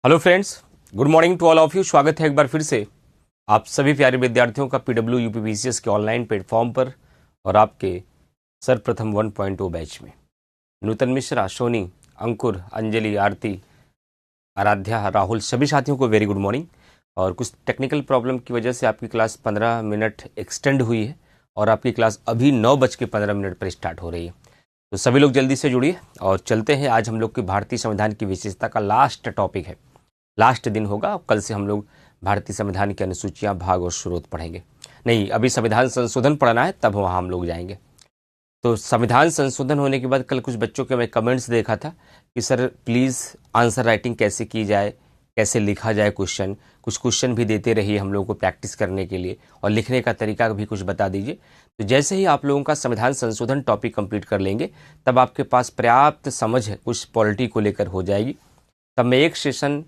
Hello friends, good morning to all of you. स्वागत है एक बार फिर से आप सभी प्यारे विद्यार्थियों का पीडब्ल्यू यूपीपीसीएस के ऑनलाइन प्लेटफॉर्म पर और आपके सर्वप्रथम 1.0 बैच में। नूतन मिश्रा, सोनी, अंकुर, अंजलि, आरती, आराध्या, राहुल, सभी साथियों को वेरी गुड मॉर्निंग। और कुछ टेक्निकल प्रॉब्लम की वजह से आपकी क्लास 15 मिनट एक्सटेंड हुई है और आपकी क्लास अभी 9:15 पर स्टार्ट हो रही है। तो सभी लोग जल्दी से जुड़िए और चलते हैं। आज हम लोग की भारतीय संविधान की विशेषता का लास्ट टॉपिक है, लास्ट दिन होगा। कल से हम लोग भारतीय संविधान की अनुसूचियां, भाग और स्रोत पढ़ेंगे। नहीं, अभी संविधान संशोधन पढ़ना है, तब वहाँ हम लोग जाएंगे। तो संविधान संशोधन होने के बाद कल कुछ बच्चों के मैं कमेंट्स देखा था कि सर प्लीज़ आंसर राइटिंग कैसे की जाए, कैसे लिखा जाए क्वेश्चन। कुछ क्वेश्चन भी देते रहिए हम लोगों को प्रैक्टिस करने के लिए, और लिखने का तरीका भी कुछ बता दीजिए। तो जैसे ही आप लोगों का संविधान संशोधन टॉपिक कंप्लीट कर लेंगे, तब आपके पास पर्याप्त समझ कुछ पॉलिटी को लेकर हो जाएगी। तब मैं एक सेशन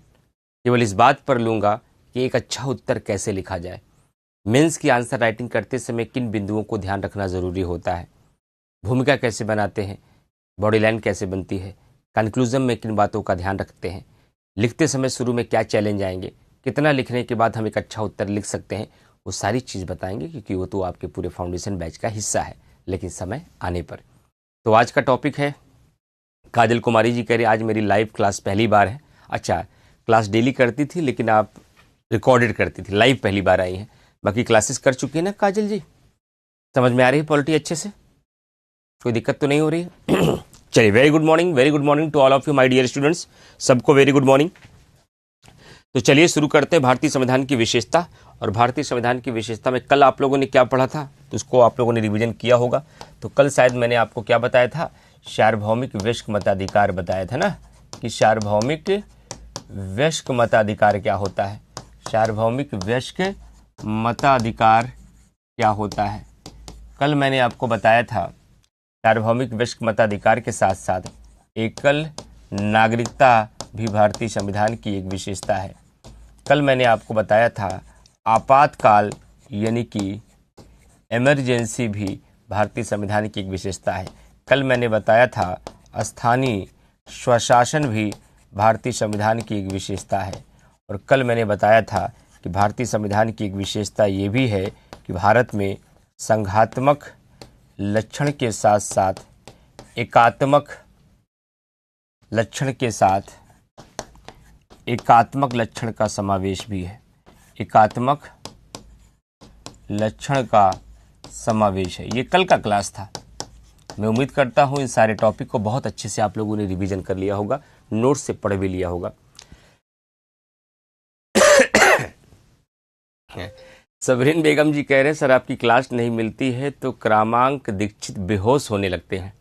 केवल इस बात पर लूँगा कि एक अच्छा उत्तर कैसे लिखा जाए। मेंस की आंसर राइटिंग करते समय किन बिंदुओं को ध्यान रखना ज़रूरी होता है, भूमिका कैसे बनाते हैं, बॉडी लाइन कैसे बनती है, कंक्लूजन में किन बातों का ध्यान रखते हैं, लिखते समय शुरू में क्या चैलेंज आएंगे, कितना लिखने के बाद हम एक अच्छा उत्तर लिख सकते हैं, वो सारी चीज़ बताएंगे, क्योंकि वो तो आपके पूरे फाउंडेशन बैच का हिस्सा है, लेकिन समय आने पर। तो आज का टॉपिक है, काजल कुमारी जी कह रहे आज मेरी लाइव क्लास पहली बार है। अच्छा, क्लास डेली करती थी लेकिन आप रिकॉर्डेड करती थी, लाइव पहली बार आई हैं। बाकी क्लासेस कर चुकी है ना काजल जी? समझ में आ रही है पॉलिटी अच्छे से? कोई दिक्कत तो नहीं हो रही है? चलिए, very good morning to all of you my dear students, सबको वेरी गुड मॉर्निंग। तो चलिए शुरू करते हैं भारतीय संविधान की विशेषता। और भारतीय संविधान की विशेषता में कल आप लोगों ने क्या पढ़ा था, तो उसको आप लोगों ने रिवीजन किया होगा। तो कल शायद मैंने आपको क्या बताया था, सार्वभौमिक वयस्क मताधिकार बताया था ना, कि सार्वभौमिक वयस्क मताधिकार क्या होता है, सार्वभौमिक वयस्क मताधिकार क्या होता है। कल मैंने आपको बताया था सार्वभौमिक वयस्क मताधिकार के साथ साथ एकल नागरिकता भी भारतीय संविधान की एक विशेषता है। कल मैंने आपको बताया था आपातकाल यानी कि इमरजेंसी भी भारतीय संविधान की एक विशेषता है। कल मैंने बताया था स्थानीय स्वशासन भी भारतीय संविधान की एक विशेषता है। और कल मैंने बताया था कि भारतीय संविधान की एक विशेषता ये भी है कि भारत में संघात्मक लक्षण के साथ साथ एकात्मक लक्षण के साथ एकात्मक लक्षण का समावेश भी है। एकात्मक लक्षण का समावेश है। ये कल का क्लास था। मैं उम्मीद करता हूँ इन सारे टॉपिक को बहुत अच्छे से आप लोगों ने रिवीजन कर लिया होगा, नोट्स से पढ़ भी लिया होगा। सबरीन बेगम जी कह रहे हैं सर आपकी क्लास नहीं मिलती है तो क्रामांक दीक्षित बेहोश होने लगते हैं।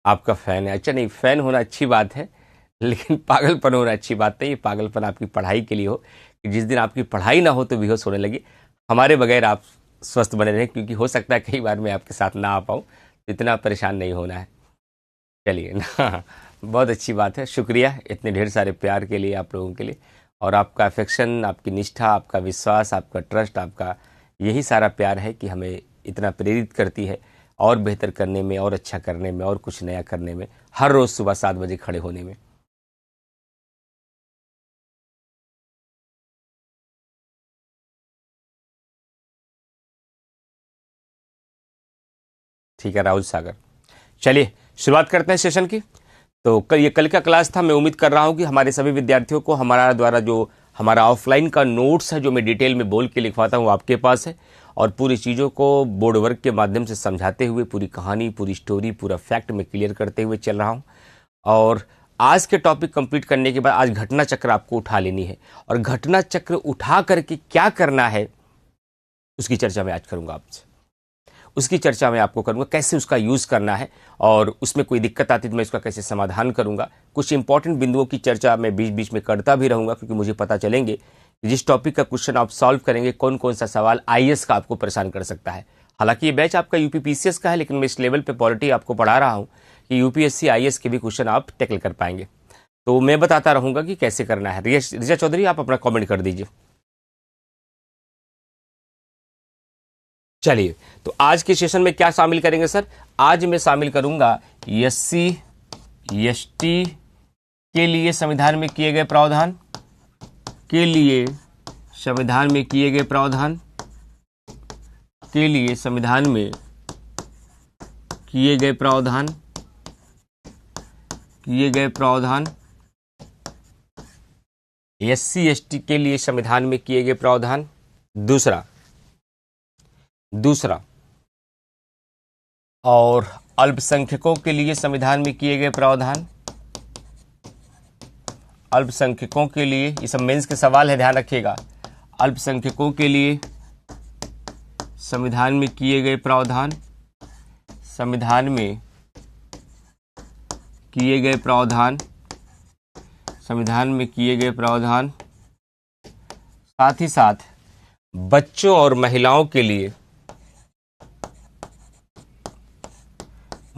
आपका फैन है? अच्छा, नहीं, फैन होना अच्छी बात है, लेकिन पागलपन होना अच्छी बात नहीं। ये पागलपन आपकी पढ़ाई के लिए हो, कि जिस दिन आपकी पढ़ाई ना हो तो बेहोश होने लगे। हमारे बगैर आप स्वस्थ बने रहें, क्योंकि हो सकता है कई बार मैं आपके साथ ना आ पाऊँ, तो इतना परेशान नहीं होना है। चलिए ना, बहुत अच्छी बात है। शुक्रिया इतने ढेर सारे प्यार के लिए आप लोगों के लिए, और आपका अफेक्शन, आपकी निष्ठा, आपका विश्वास, आपका ट्रस्ट, आपका यही सारा प्यार है कि हमें इतना प्रेरित करती है और बेहतर करने में, और अच्छा करने में, और कुछ नया करने में, हर रोज़ सुबह 7 बजे खड़े होने में। ठीक है राहुल सागर, चलिए शुरुआत करते हैं सेशन की। तो ये कल का क्लास था। मैं उम्मीद कर रहा हूं कि हमारे सभी विद्यार्थियों को हमारा द्वारा जो हमारा ऑफलाइन का नोट्स है, जो मैं डिटेल में बोल के लिखवाता हूं, आपके पास है। और पूरी चीज़ों को बोर्ड वर्क के माध्यम से समझाते हुए, पूरी कहानी, पूरी स्टोरी, पूरा फैक्ट में क्लियर करते हुए चल रहा हूँ। और आज के टॉपिक कंप्लीट करने के बाद आज घटना चक्र आपको उठा लेनी है, और घटना चक्र उठा करके क्या करना है उसकी चर्चा मैं आज करूँगा आपसे। उसकी चर्चा मैं आपको करूंगा, कैसे उसका यूज़ करना है, और उसमें कोई दिक्कत आती तो मैं उसका कैसे समाधान करूंगा। कुछ इंपॉर्टेंट बिंदुओं की चर्चा मैं बीच बीच में करता भी रहूंगा, क्योंकि मुझे पता चलेंगे कि जिस टॉपिक का क्वेश्चन आप सॉल्व करेंगे, कौन कौन सा सवाल आईएएस का आपको परेशान कर सकता है। हालांकि ये बैच आपका यूपीपीसीएस का है, लेकिन मैं इस लेवल पर पॉलिटी आपको पढ़ा रहा हूँ कि यूपीएससी आईएएस के भी क्वेश्चन आप टैकल कर पाएंगे। तो मैं बताता रहूंगा कि कैसे करना है। रिया चौधरी, आप अपना कॉमेंट कर दीजिए। चलिए, तो आज के सेशन में क्या शामिल करेंगे सर? आज मैं शामिल करूंगा एससी एसटी के लिए संविधान में किए गए प्रावधान, के लिए संविधान में किए गए प्रावधान, के लिए संविधान में किए गए प्रावधान, किए गए प्रावधान, एससी एसटी के लिए संविधान में किए गए प्रावधान। दूसरा और अल्पसंख्यकों के लिए संविधान में किए गए प्रावधान, अल्पसंख्यकों के लिए, ये सब मेंस के सवाल है, ध्यान रखिएगा। अल्पसंख्यकों के लिए संविधान में किए गए प्रावधान, संविधान में किए गए प्रावधान, संविधान में किए गए प्रावधान, साथ ही साथ बच्चों और महिलाओं के लिए,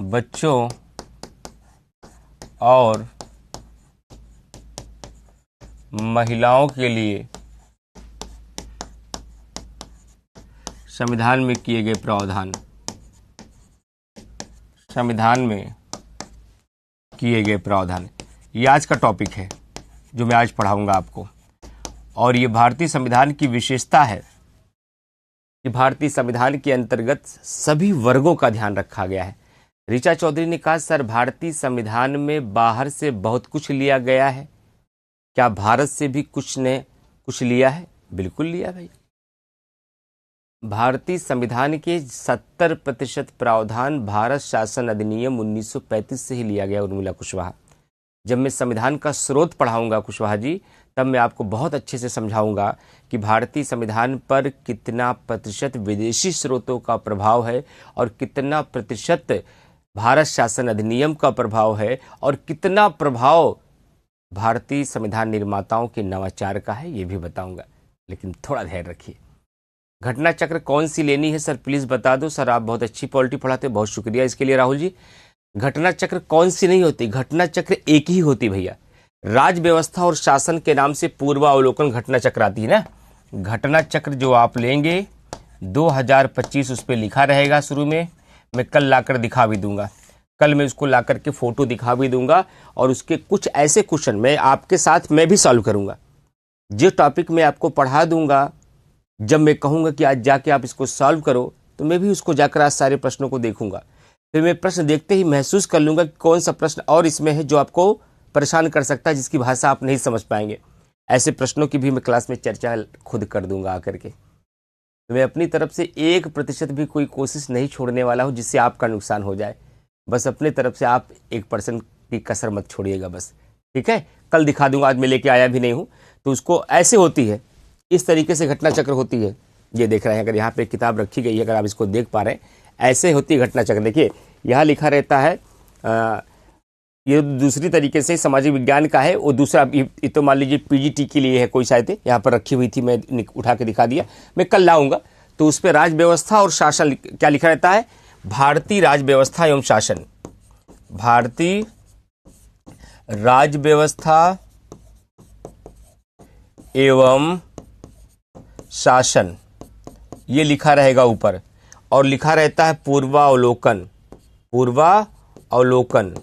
बच्चों और महिलाओं के लिए संविधान में किए गए प्रावधान, संविधान में किए गए प्रावधान। ये आज का टॉपिक है जो मैं आज पढ़ाऊंगा आपको। और ये भारतीय संविधान की विशेषता है कि भारतीय संविधान के अंतर्गत सभी वर्गों का ध्यान रखा गया है। ऋचा चौधरी ने कहा, सर भारतीय संविधान में बाहर से बहुत कुछ लिया गया है, क्या भारत से भी कुछ ने कुछ लिया है? बिल्कुल लिया भाई। भारतीय संविधान के 70% प्रावधान भारत शासन अधिनियम 1935 से ही लिया गया। उर्मिला कुशवाहा, जब मैं संविधान का स्रोत पढ़ाऊंगा कुशवाहा जी, तब मैं आपको बहुत अच्छे से समझाऊंगा कि भारतीय संविधान पर कितना प्रतिशत विदेशी स्रोतों का प्रभाव है और कितना प्रतिशत भारत शासन अधिनियम का प्रभाव है और कितना प्रभाव भारतीय संविधान निर्माताओं के नवाचार का है, ये भी बताऊंगा। लेकिन थोड़ा धैर्य रखिए। घटना चक्र कौन सी लेनी है सर, प्लीज बता दो। सर आप बहुत अच्छी पॉलिटी पढ़ाते, बहुत शुक्रिया इसके लिए राहुल जी। घटना चक्र कौन सी नहीं होती, घटना चक्र एक ही होती भैया। राज व्यवस्था और शासन के नाम से पूर्वावलोकन घटना चक्र आती है ना। घटना चक्र जो आप लेंगे 2025 उस पर लिखा रहेगा शुरू में। मैं कल लाकर दिखा भी दूंगा, कल मैं उसको लाकर के फोटो दिखा भी दूंगा और उसके कुछ ऐसे क्वेश्चन मैं आपके साथ मैं भी सॉल्व करूंगा। जो टॉपिक मैं आपको पढ़ा दूंगा, जब मैं कहूंगा कि आज जाके आप इसको सॉल्व करो, तो मैं भी उसको जाकर आज सारे प्रश्नों को देखूंगा। फिर मैं प्रश्न देखते ही महसूस कर लूंगा कि कौन सा प्रश्न और इसमें है जो आपको परेशान कर सकता है, जिसकी भाषा आप नहीं समझ पाएंगे। ऐसे प्रश्नों की भी मैं क्लास में चर्चा खुद कर दूंगा आकर के। तो मैं अपनी तरफ से 1% भी कोई कोशिश नहीं छोड़ने वाला हूं जिससे आपका नुकसान हो जाए। बस अपने तरफ से आप 1% की कसर मत छोड़िएगा बस, ठीक है। कल दिखा दूंगा, आज मैं लेके आया भी नहीं हूं। तो उसको ऐसे होती है, इस तरीके से घटना चक्र होती है। ये देख रहे हैं, अगर यहाँ पे किताब रखी गई है, अगर आप इसको देख पा रहे हैं, ऐसे होती है घटना चक्र। देखिए यहाँ लिखा रहता है, ये दूसरी तरीके से सामाजिक विज्ञान का है, वो दूसरा ये तो मान लीजिए पीजीटी के लिए है, कोई शायद यहाँ पर रखी हुई थी, मैं उठा के दिखा दिया। मैं कल लाऊंगा तो उस पर राज व्यवस्था और शासन क्या लिखा रहता है, भारतीय राज व्यवस्था एवं शासन, भारतीय राज व्यवस्था एवं शासन, ये लिखा रहेगा ऊपर। और लिखा रहता है पूर्वावलोकन, पूर्वावलोकन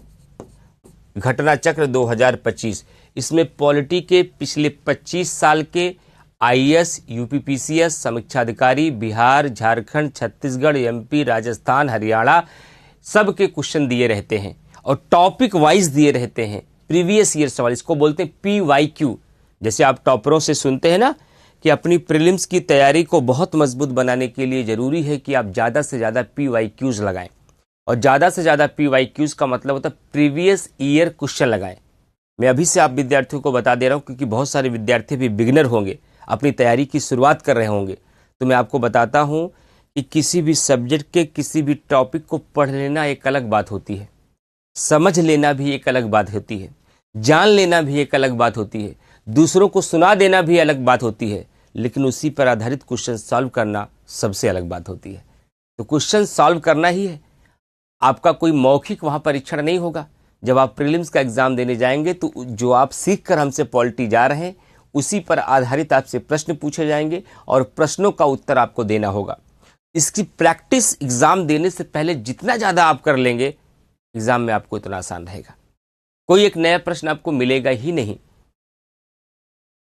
घटना चक्र 2025। इसमें पॉलिटी के पिछले 25 साल के आईएएस, यूपीपीसीएस, समीक्षाधिकारी, बिहार, झारखंड, छत्तीसगढ़, एमपी, राजस्थान, हरियाणा सब के क्वेश्चन दिए रहते हैं और टॉपिक वाइज दिए रहते हैं। प्रीवियस ईयर सवाल, इसको बोलते हैं PYQ। जैसे आप टॉपरों से सुनते हैं ना कि अपनी प्रीलिम्स की तैयारी को बहुत मजबूत बनाने के लिए जरूरी है कि आप ज़्यादा से ज़्यादा PYQs लगाएं। और ज़्यादा से ज़्यादा PYQs का मतलब होता है प्रीवियस ईयर क्वेश्चन लगाएं। मैं अभी से आप विद्यार्थियों को बता दे रहा हूं, क्योंकि बहुत सारे विद्यार्थी भी बिगिनर होंगे, अपनी तैयारी की शुरुआत कर रहे होंगे। तो मैं आपको बताता हूं कि किसी भी सब्जेक्ट के किसी भी टॉपिक को पढ़ लेना एक अलग बात होती है, समझ लेना भी एक अलग बात होती है, जान लेना भी एक अलग बात होती है, दूसरों को सुना देना भी अलग बात होती है, लेकिन उसी पर आधारित क्वेश्चन सॉल्व करना सबसे अलग बात होती है। तो क्वेश्चन सॉल्व करना ही है। आपका कोई मौखिक वहां परीक्षण नहीं होगा। जब आप प्रीलिम्स का एग्जाम देने जाएंगे तो जो आप सीख कर हमसे पॉलिटी जा रहे हैं उसी पर आधारित आपसे प्रश्न पूछे जाएंगे और प्रश्नों का उत्तर आपको देना होगा। इसकी प्रैक्टिस एग्जाम देने से पहले जितना ज़्यादा आप कर लेंगे, एग्जाम में आपको इतना आसान रहेगा। कोई एक नया प्रश्न आपको मिलेगा ही नहीं।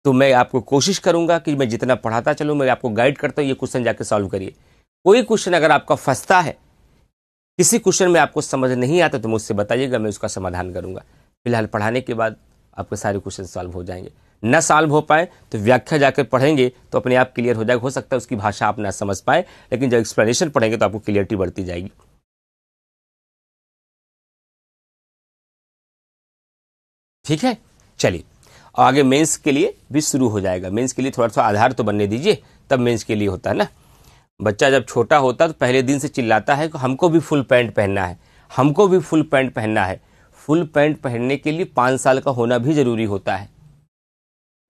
तो मैं आपको कोशिश करूंगा कि मैं जितना पढ़ाता चलूँ, मैं आपको गाइड करता हूँ, ये क्वेश्चन जाके सॉल्व करिए। कोई क्वेश्चन अगर आपका फंसता है, किसी क्वेश्चन में आपको समझ नहीं आता, तो मुझसे बताइएगा, मैं उसका समाधान करूंगा। फिलहाल पढ़ाने के बाद आपके सारे क्वेश्चन सॉल्व हो जाएंगे। न सॉल्व हो पाए तो व्याख्या जाकर पढ़ेंगे तो अपने आप क्लियर हो जाएगा। हो सकता है उसकी भाषा आप ना समझ पाए, लेकिन जब एक्सप्लेनेशन पढ़ेंगे तो आपको क्लियरिटी बढ़ती जाएगी। ठीक है, चलिए आगे मेंस के लिए भी शुरू हो जाएगा। मेंस के लिए थोड़ा सा आधार तो बनने दीजिए, तब मेंस के लिए होता है ना। बच्चा जब छोटा होता है तो पहले दिन से चिल्लाता है कि हमको भी फुल पैंट पहनना है, हमको भी फुल पैंट पहनना है। फुल पैंट पहनने के लिए 5 साल का होना भी जरूरी होता है।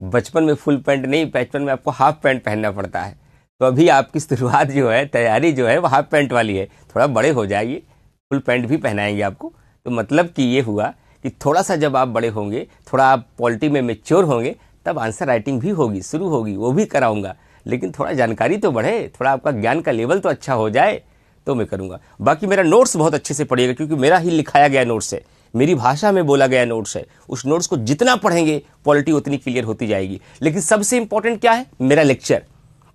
बचपन में फुल पैंट नहीं, बचपन में आपको हाफ पैंट पहनना पड़ता है। तो अभी आपकी शुरुआत जो है, तैयारी जो है, वो हाफ पैंट वाली है। थोड़ा बड़े हो जाइए, फुल पैंट भी पहनाएंगे आपको। तो मतलब कि ये हुआ कि थोड़ा सा जब आप बड़े होंगे, थोड़ा आप पॉलिटी में मैच्योर होंगे, तब आंसर राइटिंग भी होगी, शुरू होगी, वो भी कराऊंगा। लेकिन थोड़ा जानकारी तो बढ़े, थोड़ा आपका ज्ञान का लेवल तो अच्छा हो जाए, तो मैं करूंगा। बाकी मेरा नोट्स बहुत अच्छे से पढ़िएगा, क्योंकि मेरा ही लिखाया गया नोट्स है, मेरी भाषा में बोला गया नोट्स है। उस नोट्स को जितना पढ़ेंगे पॉलिटी उतनी क्लियर होती जाएगी। लेकिन सबसे इंपॉर्टेंट क्या है? मेरा लेक्चर,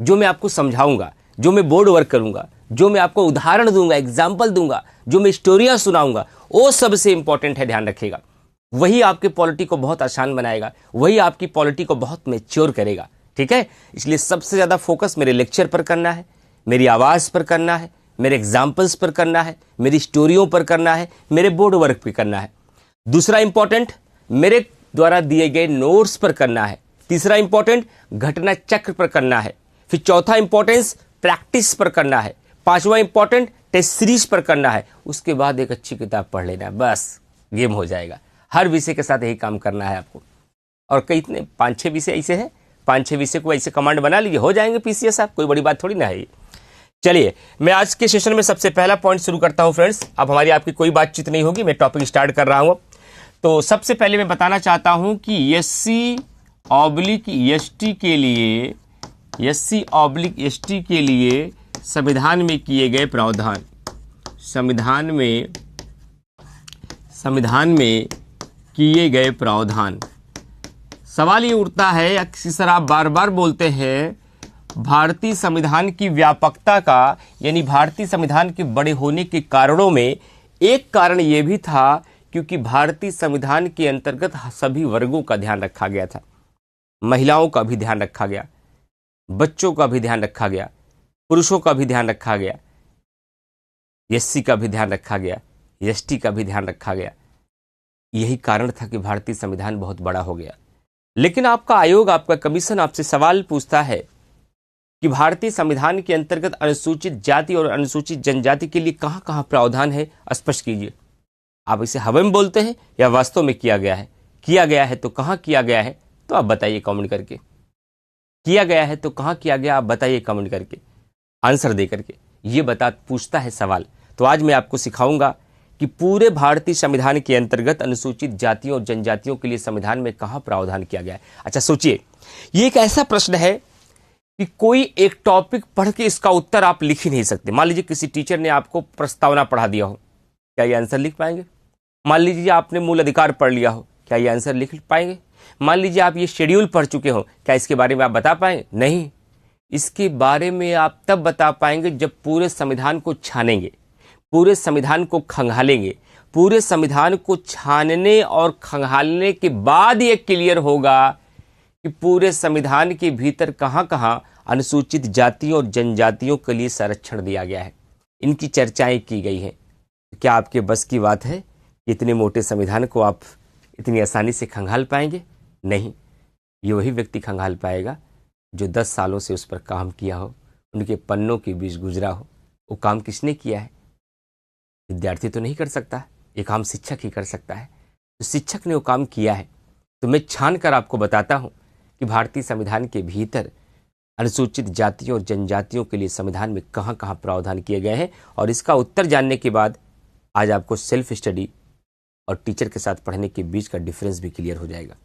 जो मैं आपको समझाऊंगा, जो मैं बोर्ड वर्क करूंगा, जो मैं आपको उदाहरण दूंगा, एग्जाम्पल दूंगा, जो मैं स्टोरियां सुनाऊंगा, वो सबसे इंपॉर्टेंट है, ध्यान रखिएगा। वही आपके पॉलिटी को बहुत आसान बनाएगा, वही आपकी पॉलिटी को बहुत मैच्योर करेगा। ठीक है, इसलिए सबसे ज्यादा फोकस मेरे लेक्चर पर करना है, मेरी आवाज पर करना है, मेरे एग्जाम्पल्स पर करना है, मेरी स्टोरियों पर करना है, मेरे बोर्ड वर्क पर करना है। दूसरा इंपॉर्टेंट, मेरे द्वारा दिए गए नोट्स पर करना है। तीसरा इंपॉर्टेंट, घटना चक्र पर करना है। फिर चौथा इंपॉर्टेंस, प्रैक्टिस पर करना है। पांचवा इंपॉर्टेंट, टेस्ट सीरीज पर करना है। उसके बाद एक अच्छी किताब पढ़ लेना है, बस गेम हो जाएगा। हर विषय के साथ यही काम करना है आपको। और कई इतने 5-6 विषय ऐसे हैं, 5-6 विषय को ऐसे कमांड बना लीजिए, हो जाएंगे पीसीएस आप, कोई बड़ी बात थोड़ी ना है ये। चलिए, मैं आज के सेशन में सबसे पहला पॉइंट शुरू करता हूं फ्रेंड्स। अब हमारी आपकी कोई बातचीत नहीं होगी, मैं टॉपिक स्टार्ट कर रहा हूं। तो सबसे पहले मैं बताना चाहता हूं कि SC/ST के लिए, SC/ST के लिए संविधान में किए गए प्रावधान, संविधान में किए गए प्रावधान। सवाल ये उठता है, अक्सर सर आप बार बार बोलते हैं, भारतीय संविधान की व्यापकता का, यानी भारतीय संविधान के बड़े होने के कारणों में एक कारण यह भी था क्योंकि भारतीय संविधान के अंतर्गत सभी वर्गों का ध्यान रखा गया था। महिलाओं का भी ध्यान रखा गया, बच्चों का भी ध्यान रखा गया, पुरुषों का भी ध्यान रखा गया, SC का भी ध्यान रखा गया, ST का भी ध्यान रखा गया। यही कारण था कि भारतीय संविधान बहुत बड़ा हो गया। लेकिन आपका आयोग, आपका कमीशन आपसे सवाल पूछता है कि भारतीय संविधान के अंतर्गत अनुसूचित जाति और अनुसूचित जनजाति के लिए कहां कहां प्रावधान है, स्पष्ट कीजिए। आप इसे हवा में बोलते हैं या वास्तव में किया गया है? किया गया है तो कहां किया गया है, तो आप बताइए कमेंट करके। किया गया है तो कहां किया गया, आप बताइए कमेंट करके, आंसर दे करके। ये पूछता है सवाल। तो आज मैं आपको सिखाऊंगा कि पूरे भारतीय संविधान के अंतर्गत अनुसूचित जातियों और जनजातियों के लिए संविधान में कहां प्रावधान किया गया है। अच्छा सोचिए, ये एक ऐसा प्रश्न है कि कोई एक टॉपिक पढ़ के इसका उत्तर आप लिख ही नहीं सकते। मान लीजिए किसी टीचर ने आपको प्रस्तावना पढ़ा दिया हो, क्या ये आंसर लिख पाएंगे? मान लीजिए आपने मूल अधिकार पढ़ लिया हो, क्या ये आंसर लिख पाएंगे? मान लीजिए आप ये शेड्यूल पढ़ चुके हो, क्या इसके बारे में आप बता पाएंगे? नहीं। इसके बारे में आप तब बता पाएंगे जब पूरे संविधान को छानेंगे, पूरे संविधान को खंगालेंगे। पूरे संविधान को छानने और खंगालने के बाद ये क्लियर होगा कि पूरे संविधान के भीतर कहां कहां अनुसूचित जातियों और जनजातियों के लिए संरक्षण दिया गया है, इनकी चर्चाएं की गई हैं। क्या आपके बस की बात है? इतने मोटे संविधान को आप इतनी आसानी से खंगाल पाएंगे? नहीं। ये वही व्यक्ति खंगाल पाएगा जो 10 सालों से उस पर काम किया हो, उनके पन्नों के बीच गुजरा हो। वो काम किसने किया है? विद्यार्थी तो नहीं कर सकता, ये काम शिक्षक ही कर सकता है। तो शिक्षक ने वो काम किया है। तो मैं छान कर आपको बताता हूं कि भारतीय संविधान के भीतर अनुसूचित जातियों और जनजातियों के लिए संविधान में कहां कहां प्रावधान किए गए हैं। और इसका उत्तर जानने के बाद आज आपको सेल्फ स्टडी और टीचर के साथ पढ़ने के बीच का डिफरेंस भी क्लियर हो जाएगा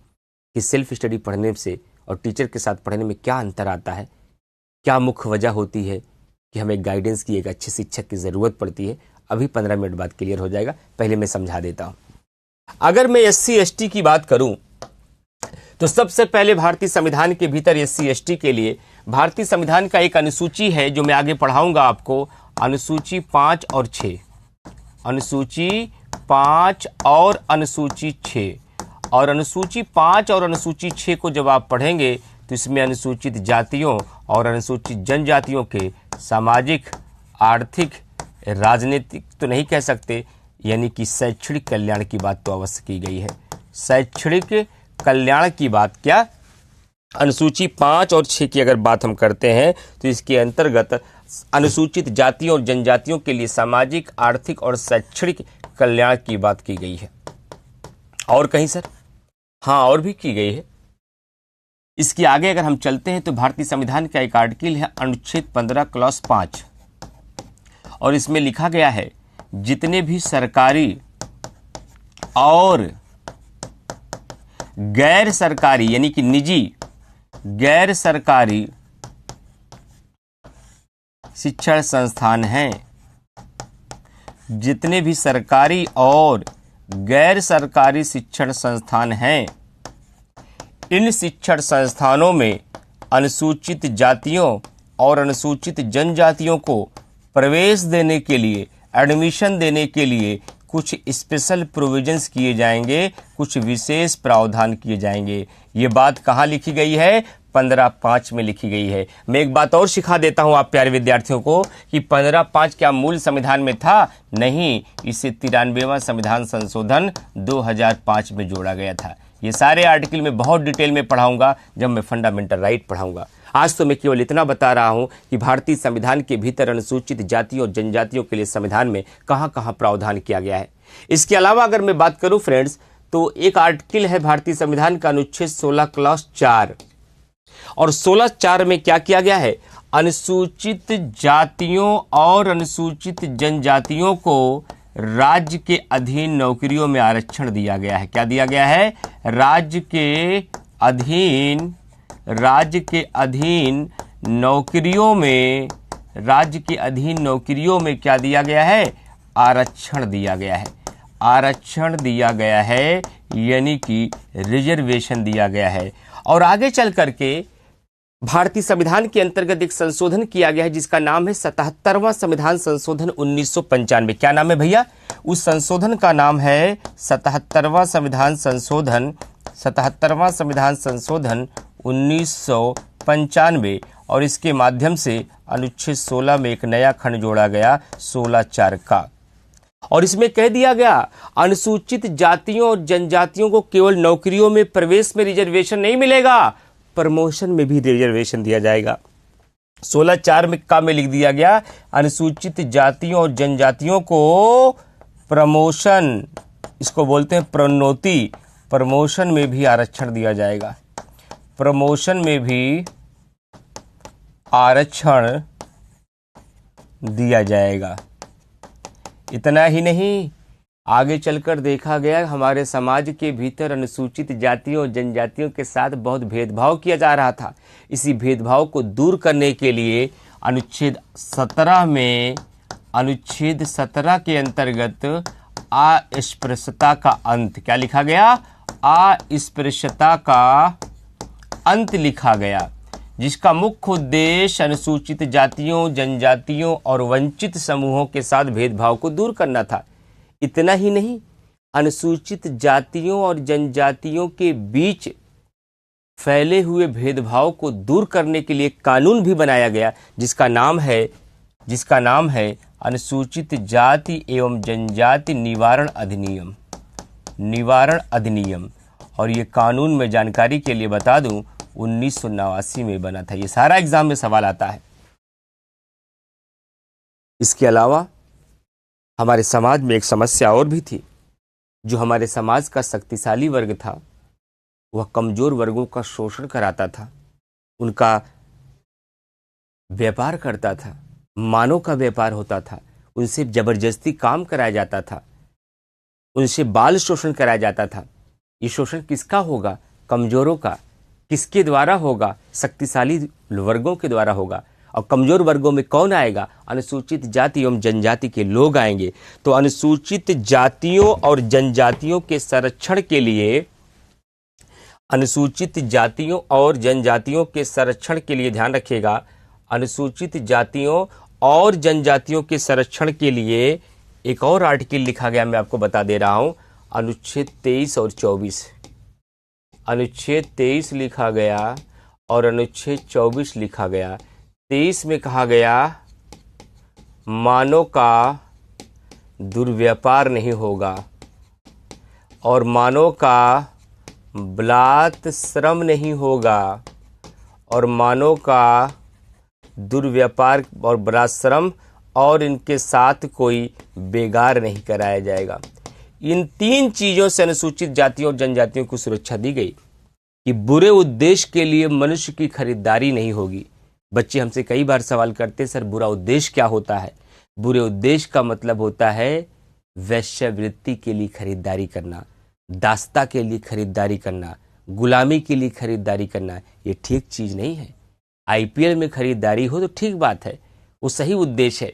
कि सेल्फ स्टडी पढ़ने से और टीचर के साथ पढ़ने में क्या अंतर आता है, क्या मुख्य वजह होती है कि हमें गाइडेंस की, एक अच्छे शिक्षक की ज़रूरत पड़ती है। अभी 15 मिनट बाद क्लियर हो जाएगा। पहले मैं समझा देता हूं। अगर मैं SC/ST की बात करूं तो सबसे पहले भारतीय संविधान के भीतर एससी एसटी के लिए भारतीय संविधान का एक अनुसूची है जो मैं आगे पढ़ाऊंगा आपको, अनुसूची 5 और 6, अनुसूची 5 और अनुसूची 6। और अनुसूची 5 और अनुसूची 6 को जब आप पढ़ेंगे तो इसमें अनुसूचित जातियों और अनुसूचित जनजातियों के सामाजिक, आर्थिक, राजनीतिक तो नहीं कह सकते, यानी कि शैक्षणिक कल्याण की बात तो अवश्य की गई है। शैक्षणिक कल्याण की बात क्या, अनुसूची 5 और 6 की अगर बात हम करते हैं तो इसके अंतर्गत अनुसूचित जातियों और जनजातियों के लिए सामाजिक, आर्थिक और शैक्षणिक कल्याण की बात की गई है। और कहीं सर? हाँ, और भी की गई है। इसके आगे अगर हम चलते हैं तो भारतीय संविधान का एक आर्टिकल है अनुच्छेद 15 क्लॉज 5, और इसमें लिखा गया है जितने भी सरकारी और गैर सरकारी यानी कि निजी, गैर सरकारी शिक्षण संस्थान हैं, जितने भी सरकारी और गैर सरकारी शिक्षण संस्थान हैं, इन शिक्षण संस्थानों में अनुसूचित जातियों और अनुसूचित जनजातियों को प्रवेश देने के लिए, एडमिशन देने के लिए कुछ स्पेशल प्रोविजंस किए जाएंगे, कुछ विशेष प्रावधान किए जाएंगे। ये बात कहाँ लिखी गई है? 15(5) में लिखी गई है। मैं एक बात और सिखा देता हूं आप प्यारे विद्यार्थियों को कि 15(5) क्या मूल संविधान में था? नहीं, इसे 93वां संविधान संशोधन 2005 में जोड़ा गया था। ये सारे आर्टिकल में बहुत डिटेल में पढ़ाऊंगा जब मैं फंडामेंटल राइट पढ़ाऊंगा। आज तो मैं केवल इतना बता रहा हूं कि भारतीय संविधान के भीतर अनुसूचित जातियों और जनजातियों के लिए संविधान में कहां कहां प्रावधान किया गया है। इसके अलावा अगर मैं बात करूं फ्रेंड्स, तो एक आर्टिकल है भारतीय संविधान का अनुच्छेद 16 क्लॉज 4, और 16(4) में क्या किया गया है? अनुसूचित जातियों और अनुसूचित जनजातियों को राज्य के अधीन नौकरियों में आरक्षण दिया गया है। क्या दिया गया है? राज्य के अधीन नौकरियों में क्या दिया गया है? आरक्षण दिया गया है। आरक्षण दिया गया है यानी कि रिजर्वेशन दिया गया है। और आगे चल करके भारतीय संविधान के अंतर्गत एक संशोधन किया गया है जिसका नाम है 77वां संविधान संशोधन 1995। क्या नाम है भैया? उस संशोधन का नाम है 77वां संविधान संशोधन 1995, और इसके माध्यम से अनुच्छेद 16 में एक नया खंड जोड़ा गया 16(4) का, और इसमें कह दिया गया अनुसूचित जातियों और जनजातियों को केवल नौकरियों में प्रवेश में रिजर्वेशन नहीं मिलेगा, प्रमोशन में भी रिजर्वेशन दिया जाएगा। 16(4) में लिख दिया गया अनुसूचित जातियों और जनजातियों को प्रमोशन, इसको बोलते हैं प्रोन्नति, प्रमोशन में भी आरक्षण दिया जाएगा। प्रमोशन में भी आरक्षण दिया जाएगा। इतना ही नहीं, आगे चलकर देखा गया हमारे समाज के भीतर अनुसूचित जातियों और जनजातियों के साथ बहुत भेदभाव किया जा रहा था। इसी भेदभाव को दूर करने के लिए अनुच्छेद 17 के अंतर्गत अस्पृश्यता का अंत, क्या लिखा गया? अस्पृश्यता का अंत लिखा गया, जिसका मुख्य उद्देश्य अनुसूचित जातियों, जनजातियों और वंचित समूहों के साथ भेदभाव को दूर करना था। इतना ही नहीं, अनुसूचित जातियों और जनजातियों के बीच फैले हुए भेदभाव को दूर करने के लिए कानून भी बनाया गया जिसका नाम है अनुसूचित जाति एवं जनजाति निवारण अधिनियम। और ये कानून में जानकारी के लिए बता दूं 1989 में बना था। ये सारा एग्जाम में सवाल आता है। इसके अलावा हमारे समाज में एक समस्या और भी थी। जो हमारे समाज का शक्तिशाली वर्ग था वह कमजोर वर्गों का शोषण कराता था, उनका व्यापार करता था, मानव का व्यापार होता था, उनसे जबरदस्ती काम कराया जाता था, उनसे बाल शोषण कराया जाता था। ये शोषण किसका होगा? कमजोरों का। किसके द्वारा होगा? शक्तिशाली वर्गों के द्वारा होगा। और कमजोर वर्गों में कौन आएगा? अनुसूचित जाति एवं जनजाति के लोग आएंगे। तो अनुसूचित जातियों और जनजातियों के संरक्षण के लिए अनुसूचित जातियों और जनजातियों के संरक्षण के लिए, ध्यान रखिएगा, अनुसूचित जातियों और जनजातियों के संरक्षण के लिए एक और आर्टिकल लिखा गया, मैं आपको बता दे रहा हूं, अनुच्छेद 23 और 24। अनुच्छेद 23 लिखा गया और अनुच्छेद 24 लिखा गया। 23 में कहा गया मानव का दुर्व्यापार नहीं होगा और मानव का बलात् श्रम नहीं होगा और मानव का दुर्व्यापार और बलात्श्रम और इनके साथ कोई बेगार नहीं कराया जाएगा। इन 3 चीजों से अनुसूचित जातियों और जनजातियों को सुरक्षा दी गई कि बुरे उद्देश्य के लिए मनुष्य की खरीदारी नहीं होगी। बच्चे हमसे कई बार सवाल करते, सर बुरा उद्देश्य क्या होता है? बुरे उद्देश्य का मतलब होता है वैश्यवृत्ति के लिए खरीदारी करना, दास्ता के लिए खरीदारी करना, गुलामी के लिए खरीदारी करना। ये ठीक चीज नहीं है। आईपीएल में खरीदारी हो तो ठीक बात है, वो सही उद्देश्य है,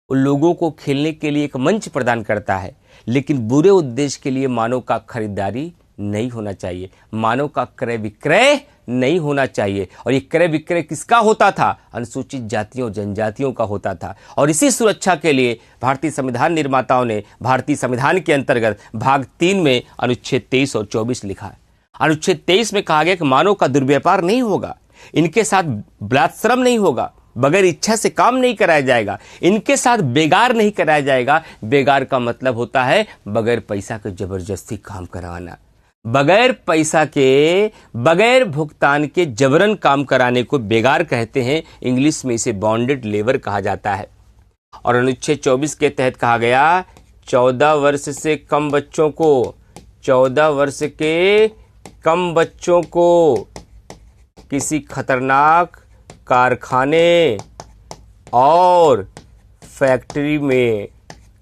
उन लोगों को खेलने के लिए एक मंच प्रदान करता है, लेकिन बुरे उद्देश्य के लिए मानव का खरीदारी नहीं होना चाहिए, मानव का क्रय विक्रय नहीं होना चाहिए। और ये क्रय विक्रय किसका होता था? अनुसूचित जातियों जनजातियों का होता था। और इसी सुरक्षा के लिए भारतीय संविधान निर्माताओं ने भारतीय संविधान के अंतर्गत भाग 3 में अनुच्छेद 23 और 24 लिखा है। अनुच्छेद 23 में कहा गया कि मानव का दुर्व्यापार नहीं होगा, इनके साथ बलात्श्रम नहीं होगा, बगैर इच्छा से काम नहीं कराया जाएगा, इनके साथ बेगार नहीं कराया जाएगा। बेगार का मतलब होता है बगैर पैसा के जबरदस्ती काम कराना, बगैर पैसा के, बगैर भुगतान के जबरन काम कराने को बेगार कहते हैं। इंग्लिश में इसे बॉन्डेड लेबर कहा जाता है। और अनुच्छेद 24 के तहत कहा गया 14 वर्ष से कम बच्चों को, 14 वर्ष के कम बच्चों को किसी खतरनाक कारखाने और फैक्ट्री में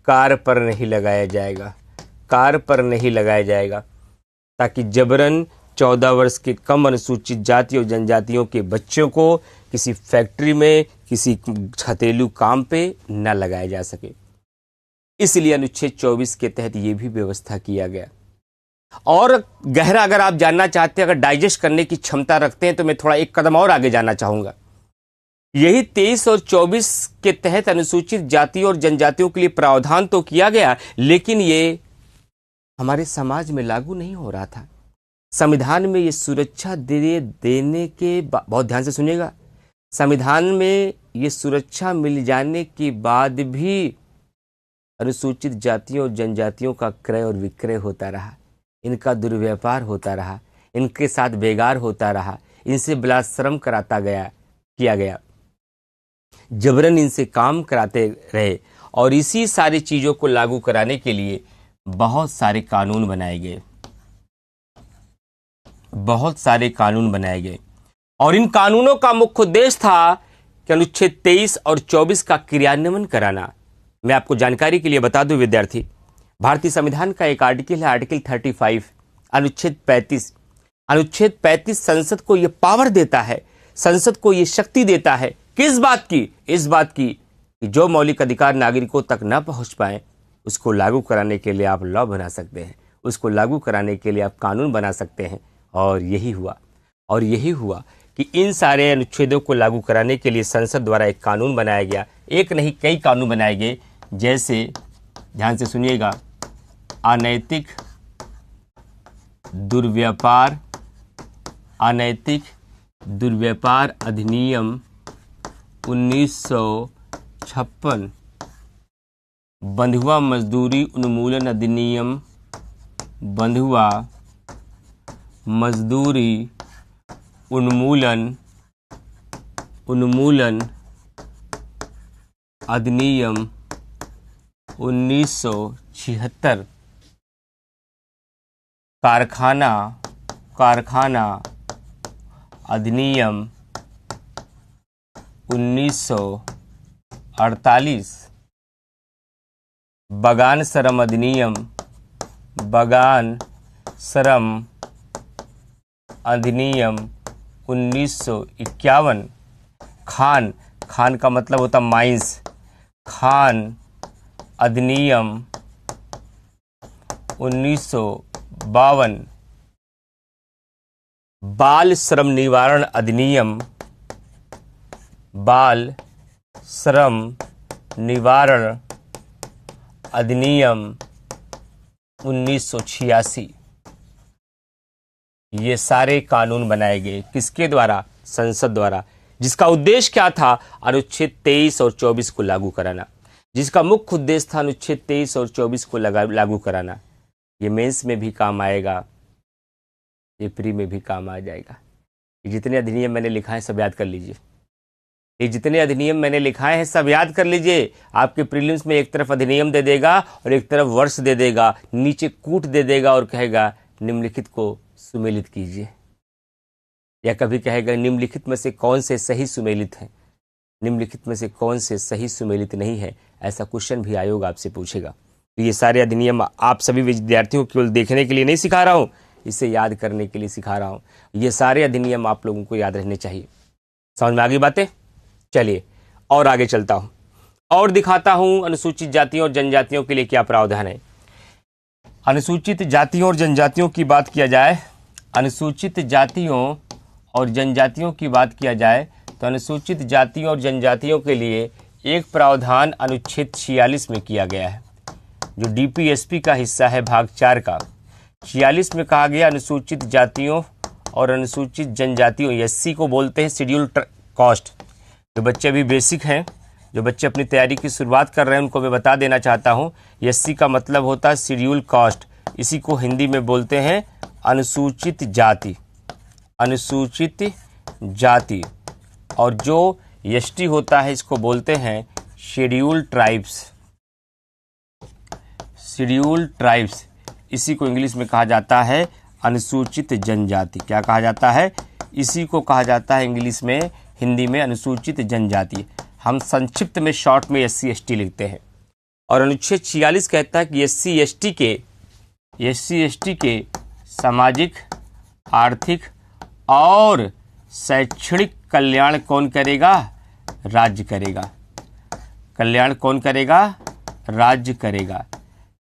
कार्य पर नहीं लगाया जाएगा, कार्य पर नहीं लगाया जाएगा, ताकि जबरन 14 वर्ष के कम अनुसूचित जाति और जनजातियों के बच्चों को किसी फैक्ट्री में, किसी घरेलू काम पे न लगाया जा सके। इसलिए अनुच्छेद 24 के तहत यह भी व्यवस्था किया गया। और गहरा अगर आप जानना चाहते हैं, अगर डाइजेस्ट करने की क्षमता रखते हैं, तो मैं थोड़ा एक कदम और आगे जाना चाहूंगा। यही 23 और 24 के तहत अनुसूचित जाति और जनजातियों के लिए प्रावधान तो किया गया, लेकिन ये हमारे समाज में लागू नहीं हो रहा था। संविधान में ये सुरक्षा देने के बहुत ध्यान से सुनिएगा, संविधान में ये सुरक्षा मिल जाने के बाद भी अनुसूचित जातियों और जनजातियों का क्रय और विक्रय होता रहा, इनका दुर्व्यापार होता रहा, इनके साथ बेगार होता रहा, इनसे बलात्श्रम कराता गया, किया गया, जबरन इनसे काम कराते रहे। और इसी सारी चीजों को लागू कराने के लिए बहुत सारे कानून बनाए गए, बहुत सारे कानून बनाए गए। और इन कानूनों का मुख्य उद्देश्य था कि अनुच्छेद 23 और 24 का क्रियान्वयन कराना। मैं आपको जानकारी के लिए बता दूं विद्यार्थी, भारतीय संविधान का एक आर्टिकल है, आर्टिकल 35, अनुच्छेद 35। अनुच्छेद 35 संसद को यह पावर देता है, संसद को यह शक्ति देता है, किस बात की? इस बात की कि जो मौलिक अधिकार नागरिकों तक न पहुंच पाए, उसको लागू कराने के लिए आप लॉ बना सकते हैं, उसको लागू कराने के लिए आप कानून बना सकते हैं। और यही हुआ कि इन सारे अनुच्छेदों को लागू कराने के लिए संसद द्वारा एक कानून बनाया गया। एक नहीं, कई कानून बनाए गए, जैसे ध्यान से सुनिएगा, अनैतिक दुर्व्यापार अधिनियम 1956, बंधुआ मजदूरी उन्मूलन अधिनियम, बंधुआ मजदूरी उन्मूलन अधिनियम 1976, कारखाना अधिनियम 1948, बगान श्रम अधिनियम 1951, खान का मतलब होता माइंस, खान अधिनियम 1952, बाल श्रम निवारण अधिनियम, बाल श्रम निवारण अधिनियम 1986। ये सारे कानून बनाए गए किसके द्वारा? संसद द्वारा, जिसका उद्देश्य क्या था? अनुच्छेद 23 और 24 को लागू कराना, जिसका मुख्य उद्देश्य था अनुच्छेद 23 और 24 को लागू कराना। ये मेंस में भी काम आएगा, ये प्री में भी काम आ जाएगा। ये जितने अधिनियम मैंने लिखा है सब याद कर लीजिए, ये जितने अधिनियम मैंने लिखाए हैं सब याद कर लीजिए। आपके प्रीलिम्स में एक तरफ अधिनियम दे देगा और एक तरफ वर्ष दे देगा, नीचे कूट दे देगा और कहेगा निम्नलिखित को सुमेलित कीजिए, या कभी कहेगा निम्नलिखित में से कौन से सही सुमेलित हैं, निम्नलिखित में से कौन से सही सुमेलित नहीं है। ऐसा क्वेश्चन भी आयोग आपसे पूछेगा। तो ये सारे अधिनियम आप सभी विद्यार्थियों को केवल देखने के लिए नहीं सिखा रहा हूँ, इसे याद करने के लिए सिखा रहा हूँ। ये सारे अधिनियम आप लोगों को याद रहने चाहिए। समझ में आ गई बातें? चलिए और आगे चलता हूँ और दिखाता हूँ अनुसूचित जातियों और जनजातियों के लिए क्या प्रावधान है। अनुसूचित जातियों और जनजातियों की बात किया जाए, अनुसूचित जातियों और जनजातियों की बात किया जाए तो अनुसूचित जातियों और जनजातियों के लिए एक प्रावधान अनुच्छेद 46 में किया गया है, जो डीपीएसपी का हिस्सा है, भाग 4 का। 46 में कहा गया अनुसूचित जातियों और अनुसूचित जनजातियों, एससी को बोलते हैं शेड्यूल्ड कास्ट। जो बच्चे अभी बेसिक हैं, जो बच्चे अपनी तैयारी की शुरुआत कर रहे हैं, उनको मैं बता देना चाहता हूँ, एससी का मतलब होता है शेड्यूल्ड कास्ट। इसी को हिंदी में बोलते हैं अनुसूचित जाति, अनुसूचित जाति। और जो एसटी होता है इसको बोलते हैं शेड्यूल्ड ट्राइब्स, शेड्यूल्ड ट्राइब्स। इसी को इंग्लिश में कहा जाता है अनुसूचित जनजाति। क्या कहा जाता है? इसी को कहा जाता है इंग्लिश में, हिंदी में अनुसूचित जनजाति। हम संक्षिप्त में शॉर्ट में एससी एसटी लिखते हैं। और अनुच्छेद 46 कहता है कि एससी एसटी के सामाजिक, आर्थिक और शैक्षणिक कल्याण कौन करेगा? राज्य करेगा। कल्याण कौन करेगा? राज्य करेगा।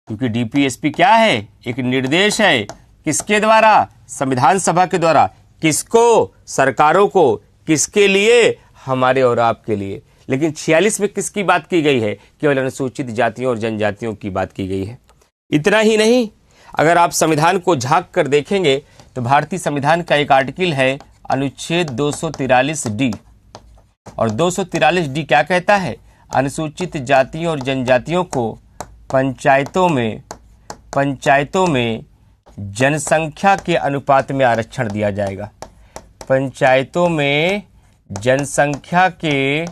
क्योंकि डीपीएसपी क्या है? एक निर्देश है। किसके द्वारा? संविधान सभा के द्वारा। किसको? सरकारों को। किसके लिए? हमारे और आपके लिए। लेकिन 46 में किसकी बात की गई है? केवल अनुसूचित जातियों और जनजातियों की बात की गई है। इतना ही नहीं, अगर आप संविधान को झांक कर देखेंगे तो भारतीय संविधान का एक आर्टिकल है अनुच्छेद 243 डी। और 243 डी क्या कहता है? अनुसूचित जातियों और जनजातियों को पंचायतों में जनसंख्या के अनुपात में आरक्षण दिया जाएगा। पंचायतों में जनसंख्या के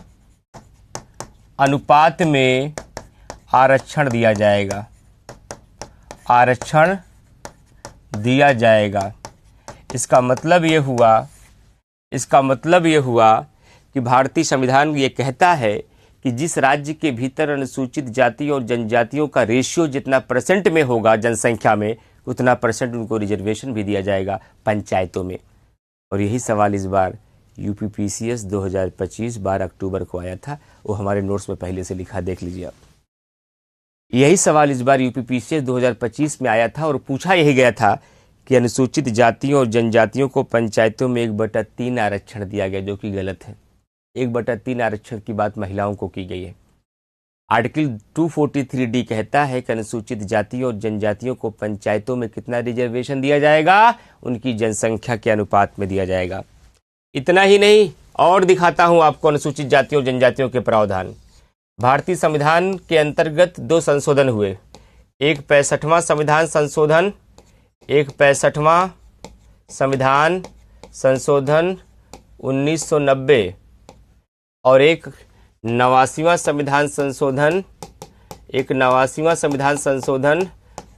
अनुपात में आरक्षण दिया जाएगा, आरक्षण दिया जाएगा। इसका मतलब ये हुआ कि भारतीय संविधान ये कहता है कि जिस राज्य के भीतर अनुसूचित जाति और जनजातियों का रेशियो जितना परसेंट में होगा जनसंख्या में, उतना परसेंट उनको रिजर्वेशन भी दिया जाएगा पंचायतों में। और यही सवाल इस बार यूपीपीसीएस 2025 12 अक्टूबर को आया था। वो हमारे नोट्स में पहले से लिखा, देख लीजिए आप। यही सवाल इस बार यूपीपीसीएस 2025 में आया था और पूछा यही गया था कि अनुसूचित जातियों और जनजातियों को पंचायतों में 1/3 आरक्षण दिया गया, जो कि गलत है। 1/3 आरक्षण की बात महिलाओं को की गई है। आर्टिकल 243 डी कहता है कि अनुसूचित जातियों और जनजातियों को पंचायतों में कितना रिजर्वेशन दिया जाएगा? उनकी जनसंख्या के अनुपात में दिया जाएगा। इतना ही नहीं, और दिखाता हूं आपको अनुसूचित जातियों और जनजातियों के प्रावधान। भारतीय संविधान के अंतर्गत 2 संशोधन हुए। एक 65वां संविधान संशोधन, एक 65वां संविधान संशोधन 1990 और एक 89वां संविधान संशोधन, 89वां संविधान संशोधन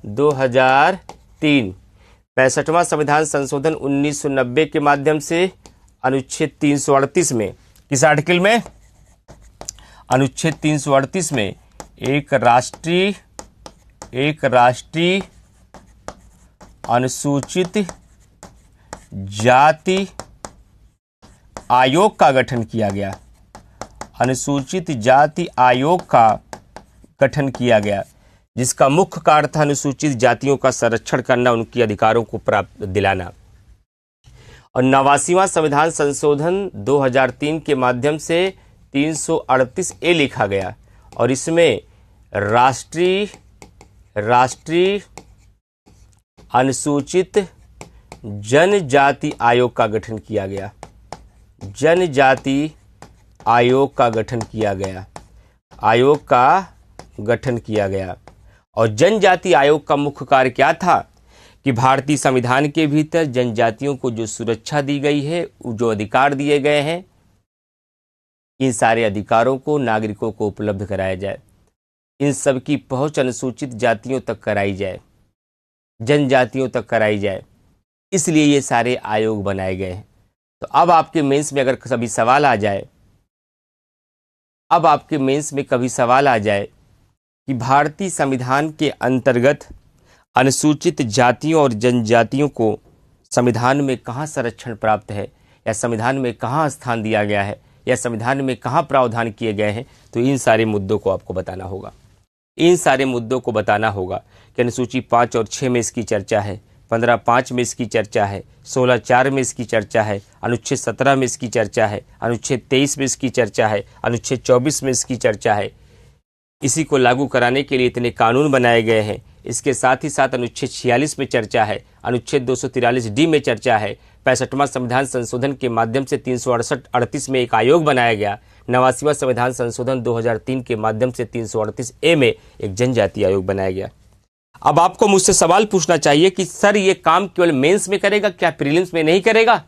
2003। 65वां संविधान संशोधन 1990 के माध्यम से अनुच्छेद 338 में, किस आर्टिकल में? अनुच्छेद 338 में एक राष्ट्रीय अनुसूचित जाति आयोग का गठन किया गया। अनुसूचित जाति आयोग का गठन किया गया, जिसका मुख्य कार्य था अनुसूचित जातियों का संरक्षण करना, उनके अधिकारों को प्राप्त दिलाना। और 89वां संविधान संशोधन 2003 के माध्यम से 338A लिखा गया और इसमें राष्ट्रीय अनुसूचित जनजाति आयोग का गठन किया गया। जनजाति आयोग का गठन किया गया और जनजाति आयोग का मुख्य कार्य क्या था कि भारतीय संविधान के भीतर जनजातियों को जो सुरक्षा दी गई है, जो अधिकार दिए गए हैं, इन सारे अधिकारों को नागरिकों को उपलब्ध कराया जाए, इन सब की पहुंच अनुसूचित जातियों तक कराई जाए, जनजातियों तक कराई जाए। इसलिए ये सारे आयोग बनाए गए हैं। तो अब आपके मेंस में अगर कभी सवाल आ जाए कि भारतीय संविधान के अंतर्गत अनुसूचित जातियों और जनजातियों को संविधान में कहाँ संरक्षण प्राप्त है, या संविधान में कहाँ स्थान दिया गया है, या संविधान में कहाँ प्रावधान किए गए हैं, तो इन सारे मुद्दों को आपको बताना होगा। कि अनुसूची 5 और 6 में इसकी चर्चा है, 15(5) में इसकी चर्चा है, 16(4) में इसकी चर्चा है, अनुच्छेद 17 में इसकी चर्चा है, अनुच्छेद 23 में इसकी चर्चा है, अनुच्छेद 24 में इसकी चर्चा है। इसी को लागू कराने के लिए इतने कानून बनाए गए हैं। इसके साथ ही साथ अनुच्छेद 46 में चर्चा है, अनुच्छेद 243D में चर्चा है, 65वां संविधान संशोधन के माध्यम से 368-38 में एक आयोग बनाया गया, 89वां संविधान संशोधन 2003 के माध्यम से 338A में एक जनजाति आयोग बनाया गया। अब आपको मुझसे सवाल पूछना चाहिए कि सर ये काम केवल मेंस में करेगा, क्या प्रीलिम्स में नहीं करेगा?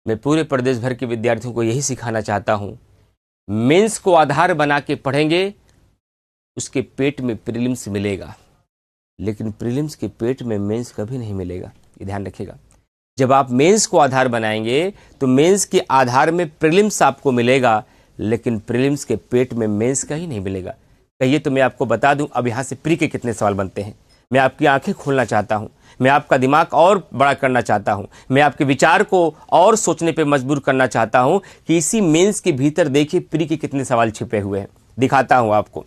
मैं पूरे प्रदेश भर के विद्यार्थियों को यही सिखाना चाहता हूं, मेंस को आधार बना के पढ़ेंगे, उसके पेट में प्रीलिम्स मिलेगा, लेकिन प्रीलिम्स के पेट में मेंस कभी नहीं मिलेगा। ये ध्यान रखिएगा। जब आप मेंस को आधार बनाएंगे तो मेंस के आधार में प्रीलिम्स आपको मिलेगा, लेकिन प्रीलिम्स के पेट में मेंस का ही नहीं मिलेगा। कहिए तो मैं आपको बता दूं अब यहां से प्री के कितने सवाल बनते हैं। मैं आपकी आंखें खोलना चाहता हूं, मैं आपका दिमाग और बड़ा करना चाहता हूं, मैं आपके विचार को और सोचने पे मजबूर करना चाहता हूं कि इसी मेंस के भीतर देखिए प्री के कितने सवाल छिपे हुए हैं। दिखाता हूं आपको।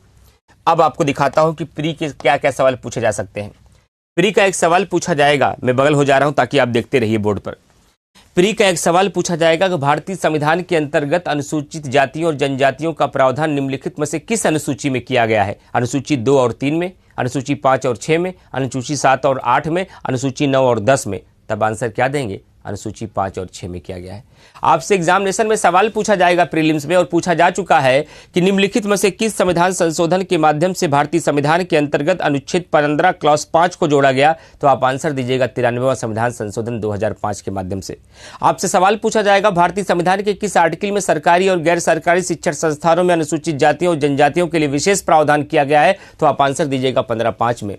अब आपको दिखाता हूं कि प्री के क्या क्या सवाल पूछे जा सकते हैं। प्री का एक सवाल पूछा जाएगा, मैं बगल हो जा रहा हूं ताकि आप देखते रहिए बोर्ड पर। प्री का एक सवाल पूछा जाएगा कि भारतीय संविधान के अंतर्गत अनुसूचित जातियों और जनजातियों का प्रावधान निम्नलिखित में से किस अनुसूची में किया गया है? अनुसूची 2 और 3 में, अनुसूची 5 और 6 में, अनुसूची 7 और 8 में, अनुसूची 9 और 10 में। तब आंसर क्या देंगे? अनुसूची 5 और 6 में किया गया है। आपसे एग्जामिनेशन में सवाल पूछा जाएगा प्रीलिम्स में, और पूछा जा चुका है कि निम्नलिखित में से किस संविधान संशोधन के माध्यम से भारतीय संविधान के अंतर्गत अनुच्छेद 15 क्लॉज 5 को जोड़ा गया? तो आप आंसर दीजिएगा 93वां संविधान संशोधन 2005 के माध्यम से। आपसे सवाल पूछा जाएगा भारतीय संविधान के किस आर्टिकल में सरकारी और गैर सरकारी शिक्षण संस्थानों में अनुसूचित जातियों और जनजातियों के लिए विशेष प्रावधान किया गया है? तो आप आंसर दीजिएगा 15(5) में।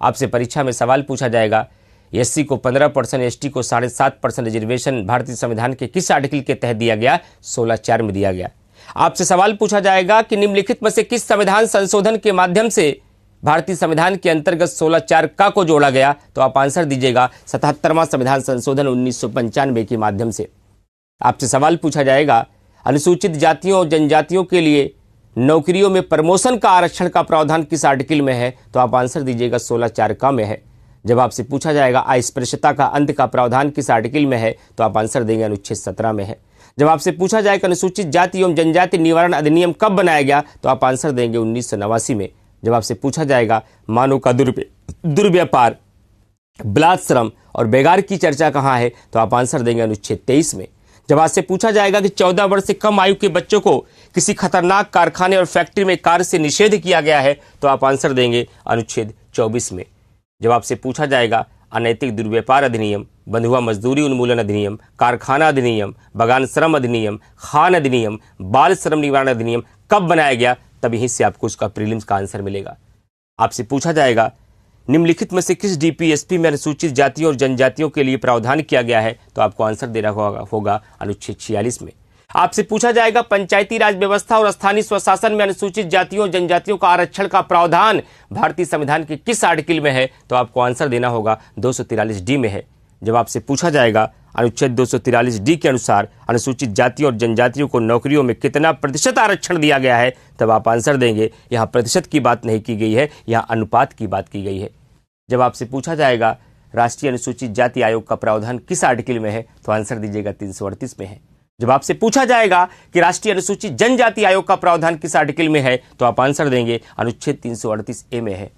आपसे परीक्षा में सवाल पूछा जाएगा एससी को 15%, एसटी को 7.5% रिजर्वेशन भारतीय संविधान के किस आर्टिकल के तहत दिया गया? 16(4) में दिया गया। आपसे सवाल पूछा जाएगा कि निम्नलिखित में से किस संविधान संशोधन के माध्यम से भारतीय संविधान के अंतर्गत 16(4) का को जोड़ा गया? तो आप आंसर दीजिएगा 77वां संविधान संशोधन 1995 के माध्यम से। आपसे सवाल पूछा जाएगा अनुसूचित जातियों और जनजातियों के लिए नौकरियों में प्रमोशन का आरक्षण का प्रावधान किस आर्टिकल में है? तो आप आंसर दीजिएगा 16(4) का में है। जब आपसे पूछा जाएगा अस्पृश्यता का अंत का प्रावधान किस आर्टिकल में है? तो आप आंसर देंगे अनुच्छेद 17 में है। जब आपसे पूछा जाएगा अनुसूचित जाति एवं जनजाति निवारण अधिनियम कब बनाया गया? तो आप आंसर देंगे 1989 में। जब आपसे पूछा जाएगा मानव का दुर्व्यापार, बलात्श्रम और बेगार की चर्चा कहाँ है? तो आप आंसर देंगे अनुच्छेद 23 में। जब आपसे पूछा जाएगा कि 14 वर्ष से कम आयु के बच्चों को किसी खतरनाक कारखाने और फैक्ट्री में कार्य से निषेध किया गया है? तो आप आंसर देंगे अनुच्छेद 24 में। जब आपसे पूछा जाएगा अनैतिक दुर्व्यापार अधिनियम, बंधुआ मजदूरी उन्मूलन अधिनियम, कारखाना अधिनियम, बगान श्रम अधिनियम, खान अधिनियम, बाल श्रम निवारण अधिनियम कब बनाया गया? तब यहीं से आपको उसका प्रीलिम्स का आंसर मिलेगा। आपसे पूछा जाएगा निम्नलिखित में से किस डीपीएसपी में अनुसूचित जातियों और जनजातियों के लिए प्रावधान किया गया है? तो आपको आंसर देना होगा अनुच्छेद 46 में। आपसे पूछा जाएगा पंचायती राज व्यवस्था और स्थानीय स्वशासन में अनुसूचित जातियों और जनजातियों का आरक्षण का प्रावधान भारतीय संविधान के किस आर्टिकल में है? तो आपको आंसर देना होगा 243D में है। जब आपसे पूछा जाएगा अनुच्छेद 243D के अनुसार अनुसूचित जातियों और जनजातियों को नौकरियों में कितना प्रतिशत आरक्षण दिया गया है? तब आप आंसर देंगे यहाँ प्रतिशत की बात नहीं की गई है, यहाँ अनुपात की बात की गई है। जब आपसे पूछा जाएगा राष्ट्रीय अनुसूचित जाति आयोग का प्रावधान किस आर्टिकल में है, तो आंसर दीजिएगा 338 में है। जब आपसे पूछा जाएगा कि राष्ट्रीय अनुसूचित जनजाति आयोग का प्रावधान किस आर्टिकल में है, तो आप आंसर देंगे अनुच्छेद 338A में है।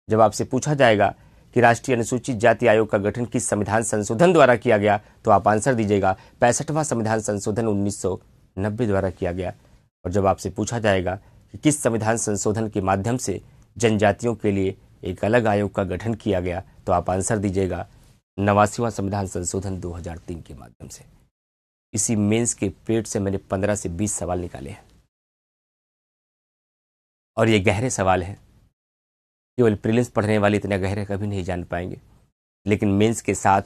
जब आपसे पूछा जाएगा कि राष्ट्रीय अनुसूचित जाति आयोग का गठन किस संविधान संशोधन द्वारा किया गया, तो आप आंसर दीजिएगा 65वां संविधान संशोधन 1990 द्वारा किया गया। और जब आपसे पूछा जाएगा कि किस संविधान संशोधन के माध्यम से जनजातियों के लिए एक अलग आयोग का गठन किया गया, तो आप आंसर दीजिएगा 89वां संविधान संशोधन 2003 के माध्यम से। इसी मेंस के पेट से मैंने 15 से 20 सवाल निकाले हैं और ये गहरे सवाल हैं। केवल प्रीलिम्स पढ़ने वाले इतने गहरे कभी नहीं जान पाएंगे, लेकिन मेंस के साथ,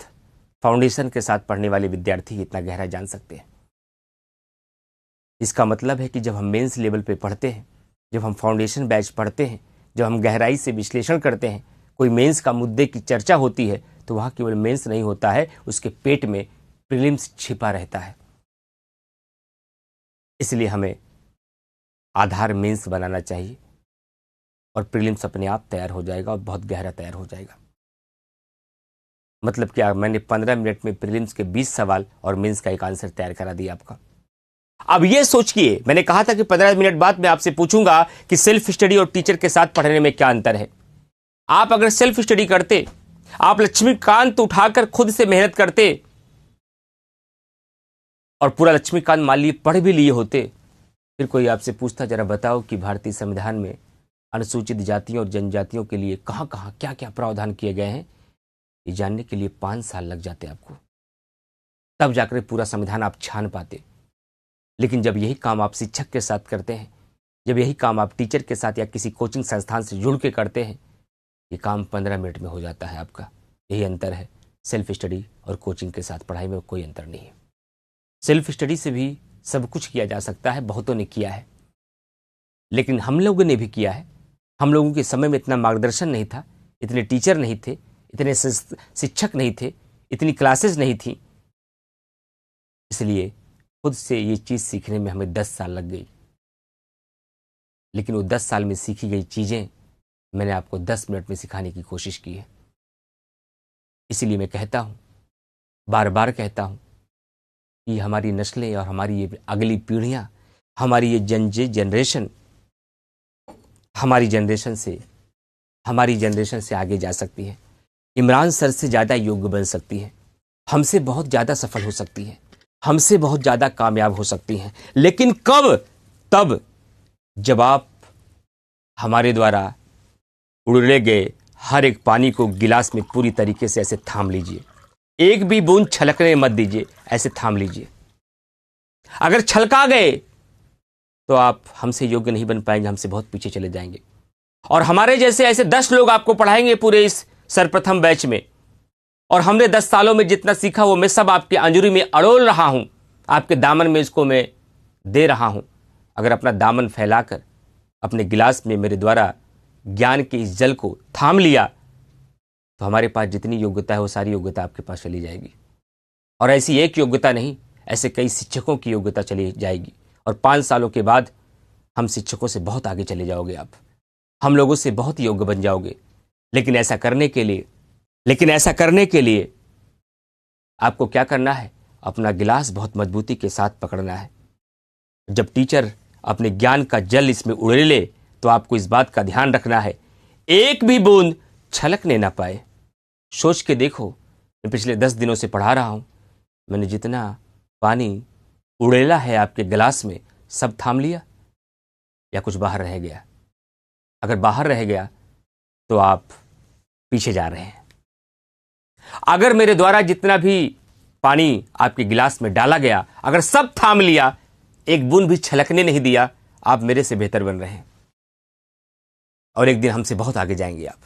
फाउंडेशन के साथ पढ़ने वाले विद्यार्थी इतना गहरा जान सकते हैं। इसका मतलब है कि जब हम मेंस लेवल पे पढ़ते हैं, जब हम फाउंडेशन बैच पढ़ते हैं, जब हम गहराई से विश्लेषण करते हैं, कोई मेंस का मुद्दे की चर्चा होती है, तो वहाँ केवल मेंस नहीं होता है, उसके पेट में प्रीलिम्स छिपा रहता है। इसलिए हमें आधार मेंस बनाना चाहिए और प्रीलिम्स अपने आप तैयार हो जाएगा और बहुत गहरा तैयार हो जाएगा। मतलब क्या, मैंने 15 मिनट में प्रीलिम्स के 20 सवाल और मेंस का एक आंसर तैयार करा दिया आपका। अब ये सोचिए, मैंने कहा था कि 15 मिनट बाद मैं आपसे पूछूंगा कि सेल्फ स्टडी और टीचर के साथ पढ़ने में क्या अंतर है। आप अगर सेल्फ स्टडी करते, आप लक्ष्मीकांत उठाकर खुद से मेहनत करते और पूरा लक्ष्मीकांत मान लीजिए पढ़ भी लिए होते, फिर कोई आपसे पूछता जरा बताओ कि भारतीय संविधान में अनुसूचित जातियों और जनजातियों के लिए कहां कहां क्या क्या प्रावधान किए गए हैं, ये जानने के लिए 5 साल लग जाते आपको, तब जाकर पूरा संविधान आप छान पाते। लेकिन जब यही काम आप शिक्षक के साथ करते हैं, जब यही काम आप टीचर के साथ या किसी कोचिंग संस्थान से जुड़ के करते हैं, ये काम 15 मिनट में हो जाता है आपका। यही अंतर है सेल्फ स्टडी और कोचिंग के साथ पढ़ाई में कोई अंतर नहीं है। सेल्फ स्टडी से भी सब कुछ किया जा सकता है, बहुतों ने किया है, लेकिन हम लोगों ने भी किया है। हम लोगों के समय में इतना मार्गदर्शन नहीं था, इतने टीचर नहीं थे, इतने शिक्षक नहीं थे, इतनी क्लासेस नहीं थी, इसलिए खुद से ये चीज़ सीखने में हमें 10 साल लग गई। लेकिन वो 10 साल में सीखी गई चीज़ें मैंने आपको 10 मिनट में सिखाने की कोशिश की है। इसीलिए मैं कहता हूँ, बार बार कहता हूँ कि हमारी नस्लें और हमारी ये अगली पीढ़ियाँ, हमारी ये जनरेशन हमारी जनरेशन से आगे जा सकती है। इमरान सर से ज़्यादा योग्य बन सकती है, हमसे बहुत ज़्यादा सफल हो सकती है, हमसे बहुत ज़्यादा कामयाब हो सकती हैं। लेकिन कब? तब जब आप हमारे द्वारा उड़े गए हर एक पानी को गिलास में पूरी तरीके से ऐसे थाम लीजिए, एक भी बूंद छलकने मत दीजिए, ऐसे थाम लीजिए। अगर छलका गए तो आप हमसे योग्य नहीं बन पाएंगे, हमसे बहुत पीछे चले जाएंगे। और हमारे जैसे ऐसे 10 लोग आपको पढ़ाएंगे पूरे इस सर्वप्रथम बैच में, और हमने 10 सालों में जितना सीखा वो मैं सब आपके अंजुरी में अड़ोल रहा हूं, आपके दामन में इसको मैं दे रहा हूं। अगर अपना दामन फैलाकर अपने गिलास में मेरे द्वारा ज्ञान के इस जल को थाम लिया, तो हमारे पास जितनी योग्यता है वो सारी योग्यता आपके पास चली जाएगी। और ऐसी एक योग्यता नहीं, ऐसे कई शिक्षकों की योग्यता चली जाएगी। और 5 सालों के बाद हम शिक्षकों से बहुत आगे चले जाओगे, आप हम लोगों से बहुत योग्य बन जाओगे। लेकिन ऐसा करने के लिए आपको क्या करना है? अपना गिलास बहुत मजबूती के साथ पकड़ना है। जब टीचर अपने ज्ञान का जल इसमें उड़ेले, तो आपको इस बात का ध्यान रखना है एक भी बूंद छलकने ना पाए। सोच के देखो, मैं पिछले 10 दिनों से पढ़ा रहा हूं, मैंने जितना पानी उड़ेला है आपके गिलास में, सब थाम लिया या कुछ बाहर रह गया? अगर बाहर रह गया तो आप पीछे जा रहे हैं। अगर मेरे द्वारा जितना भी पानी आपके गिलास में डाला गया, अगर सब थाम लिया, एक बूंद भी छलकने नहीं दिया, आप मेरे से बेहतर बन रहे हैं और एक दिन हमसे बहुत आगे जाएंगे आप।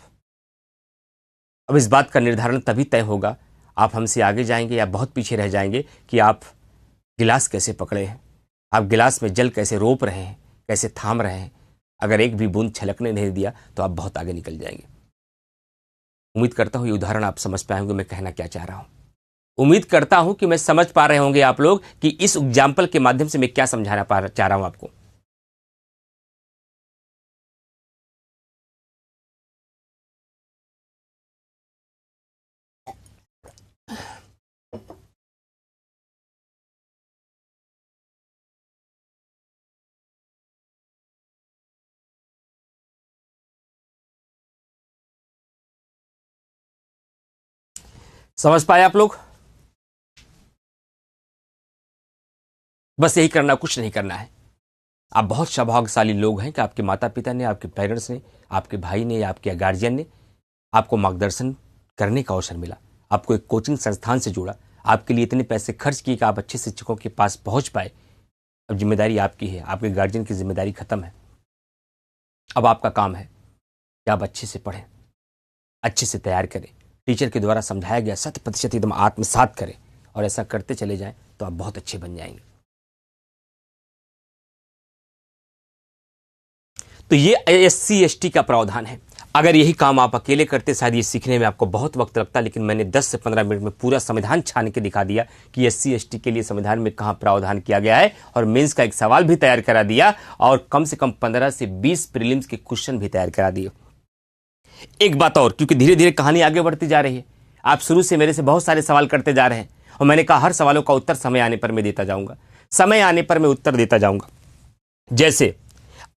अब इस बात का निर्धारण तभी तय होगा, आप हमसे आगे जाएंगे या बहुत पीछे रह जाएंगे, कि आप गिलास कैसे पकड़े हैं, आप गिलास में जल कैसे रोप रहे हैं, कैसे थाम रहे हैं। अगर एक भी बूंद छलकने नहीं दिया तो आप बहुत आगे निकल जाएंगे। उम्मीद करता हूं ये उदाहरण आप समझ पाए होंगे मैं कहना क्या चाह रहा हूं। उम्मीद करता हूं कि मैं समझ पा रहे होंगे आप लोग कि इस एग्जाम्पल के माध्यम से मैं क्या समझाना चाह रहा हूं आपको। समझ पाए आप लोग? बस यही करना, कुछ नहीं करना है। आप बहुत सौभाग्यशाली लोग हैं कि आपके माता पिता ने, आपके पेरेंट्स ने, आपके भाई ने या आपके गार्जियन ने आपको मार्गदर्शन करने का अवसर मिला, आपको एक कोचिंग संस्थान से जोड़ा, आपके लिए इतने पैसे खर्च किए कि आप अच्छे शिक्षकों के पास पहुंच पाए। अब जिम्मेदारी आपकी है, आपके गार्जियन की जिम्मेदारी खत्म है। अब आपका काम है कि आप अच्छे से पढ़ें, अच्छे से तैयार करें, टीचर के द्वारा समझाया गया 100% एकदम आत्मसात करें, और ऐसा करते चले जाएं तो आप बहुत अच्छे बन जाएंगे। तो ये SC ST का प्रावधान है। अगर यही काम आप अकेले करते, शायद ये सीखने में आपको बहुत वक्त लगता, लेकिन मैंने 10 से 15 मिनट में पूरा संविधान छान के दिखा दिया कि SC ST के लिए संविधान में कहाँ प्रावधान किया गया है, और मेंस का एक सवाल भी तैयार करा दिया, और कम से कम 15 से 20 प्रीलिम्स के क्वेश्चन भी तैयार करा दिए। एक बात और, क्योंकि धीरे धीरे कहानी आगे बढ़ती जा रही है, आप शुरू से मेरे से बहुत सारे सवाल करते जा रहे हैं, और मैंने कहा हर सवालों का उत्तर समय आने पर मैं देता जाऊंगा, समय आने पर मैं उत्तर देता जाऊंगा। जैसे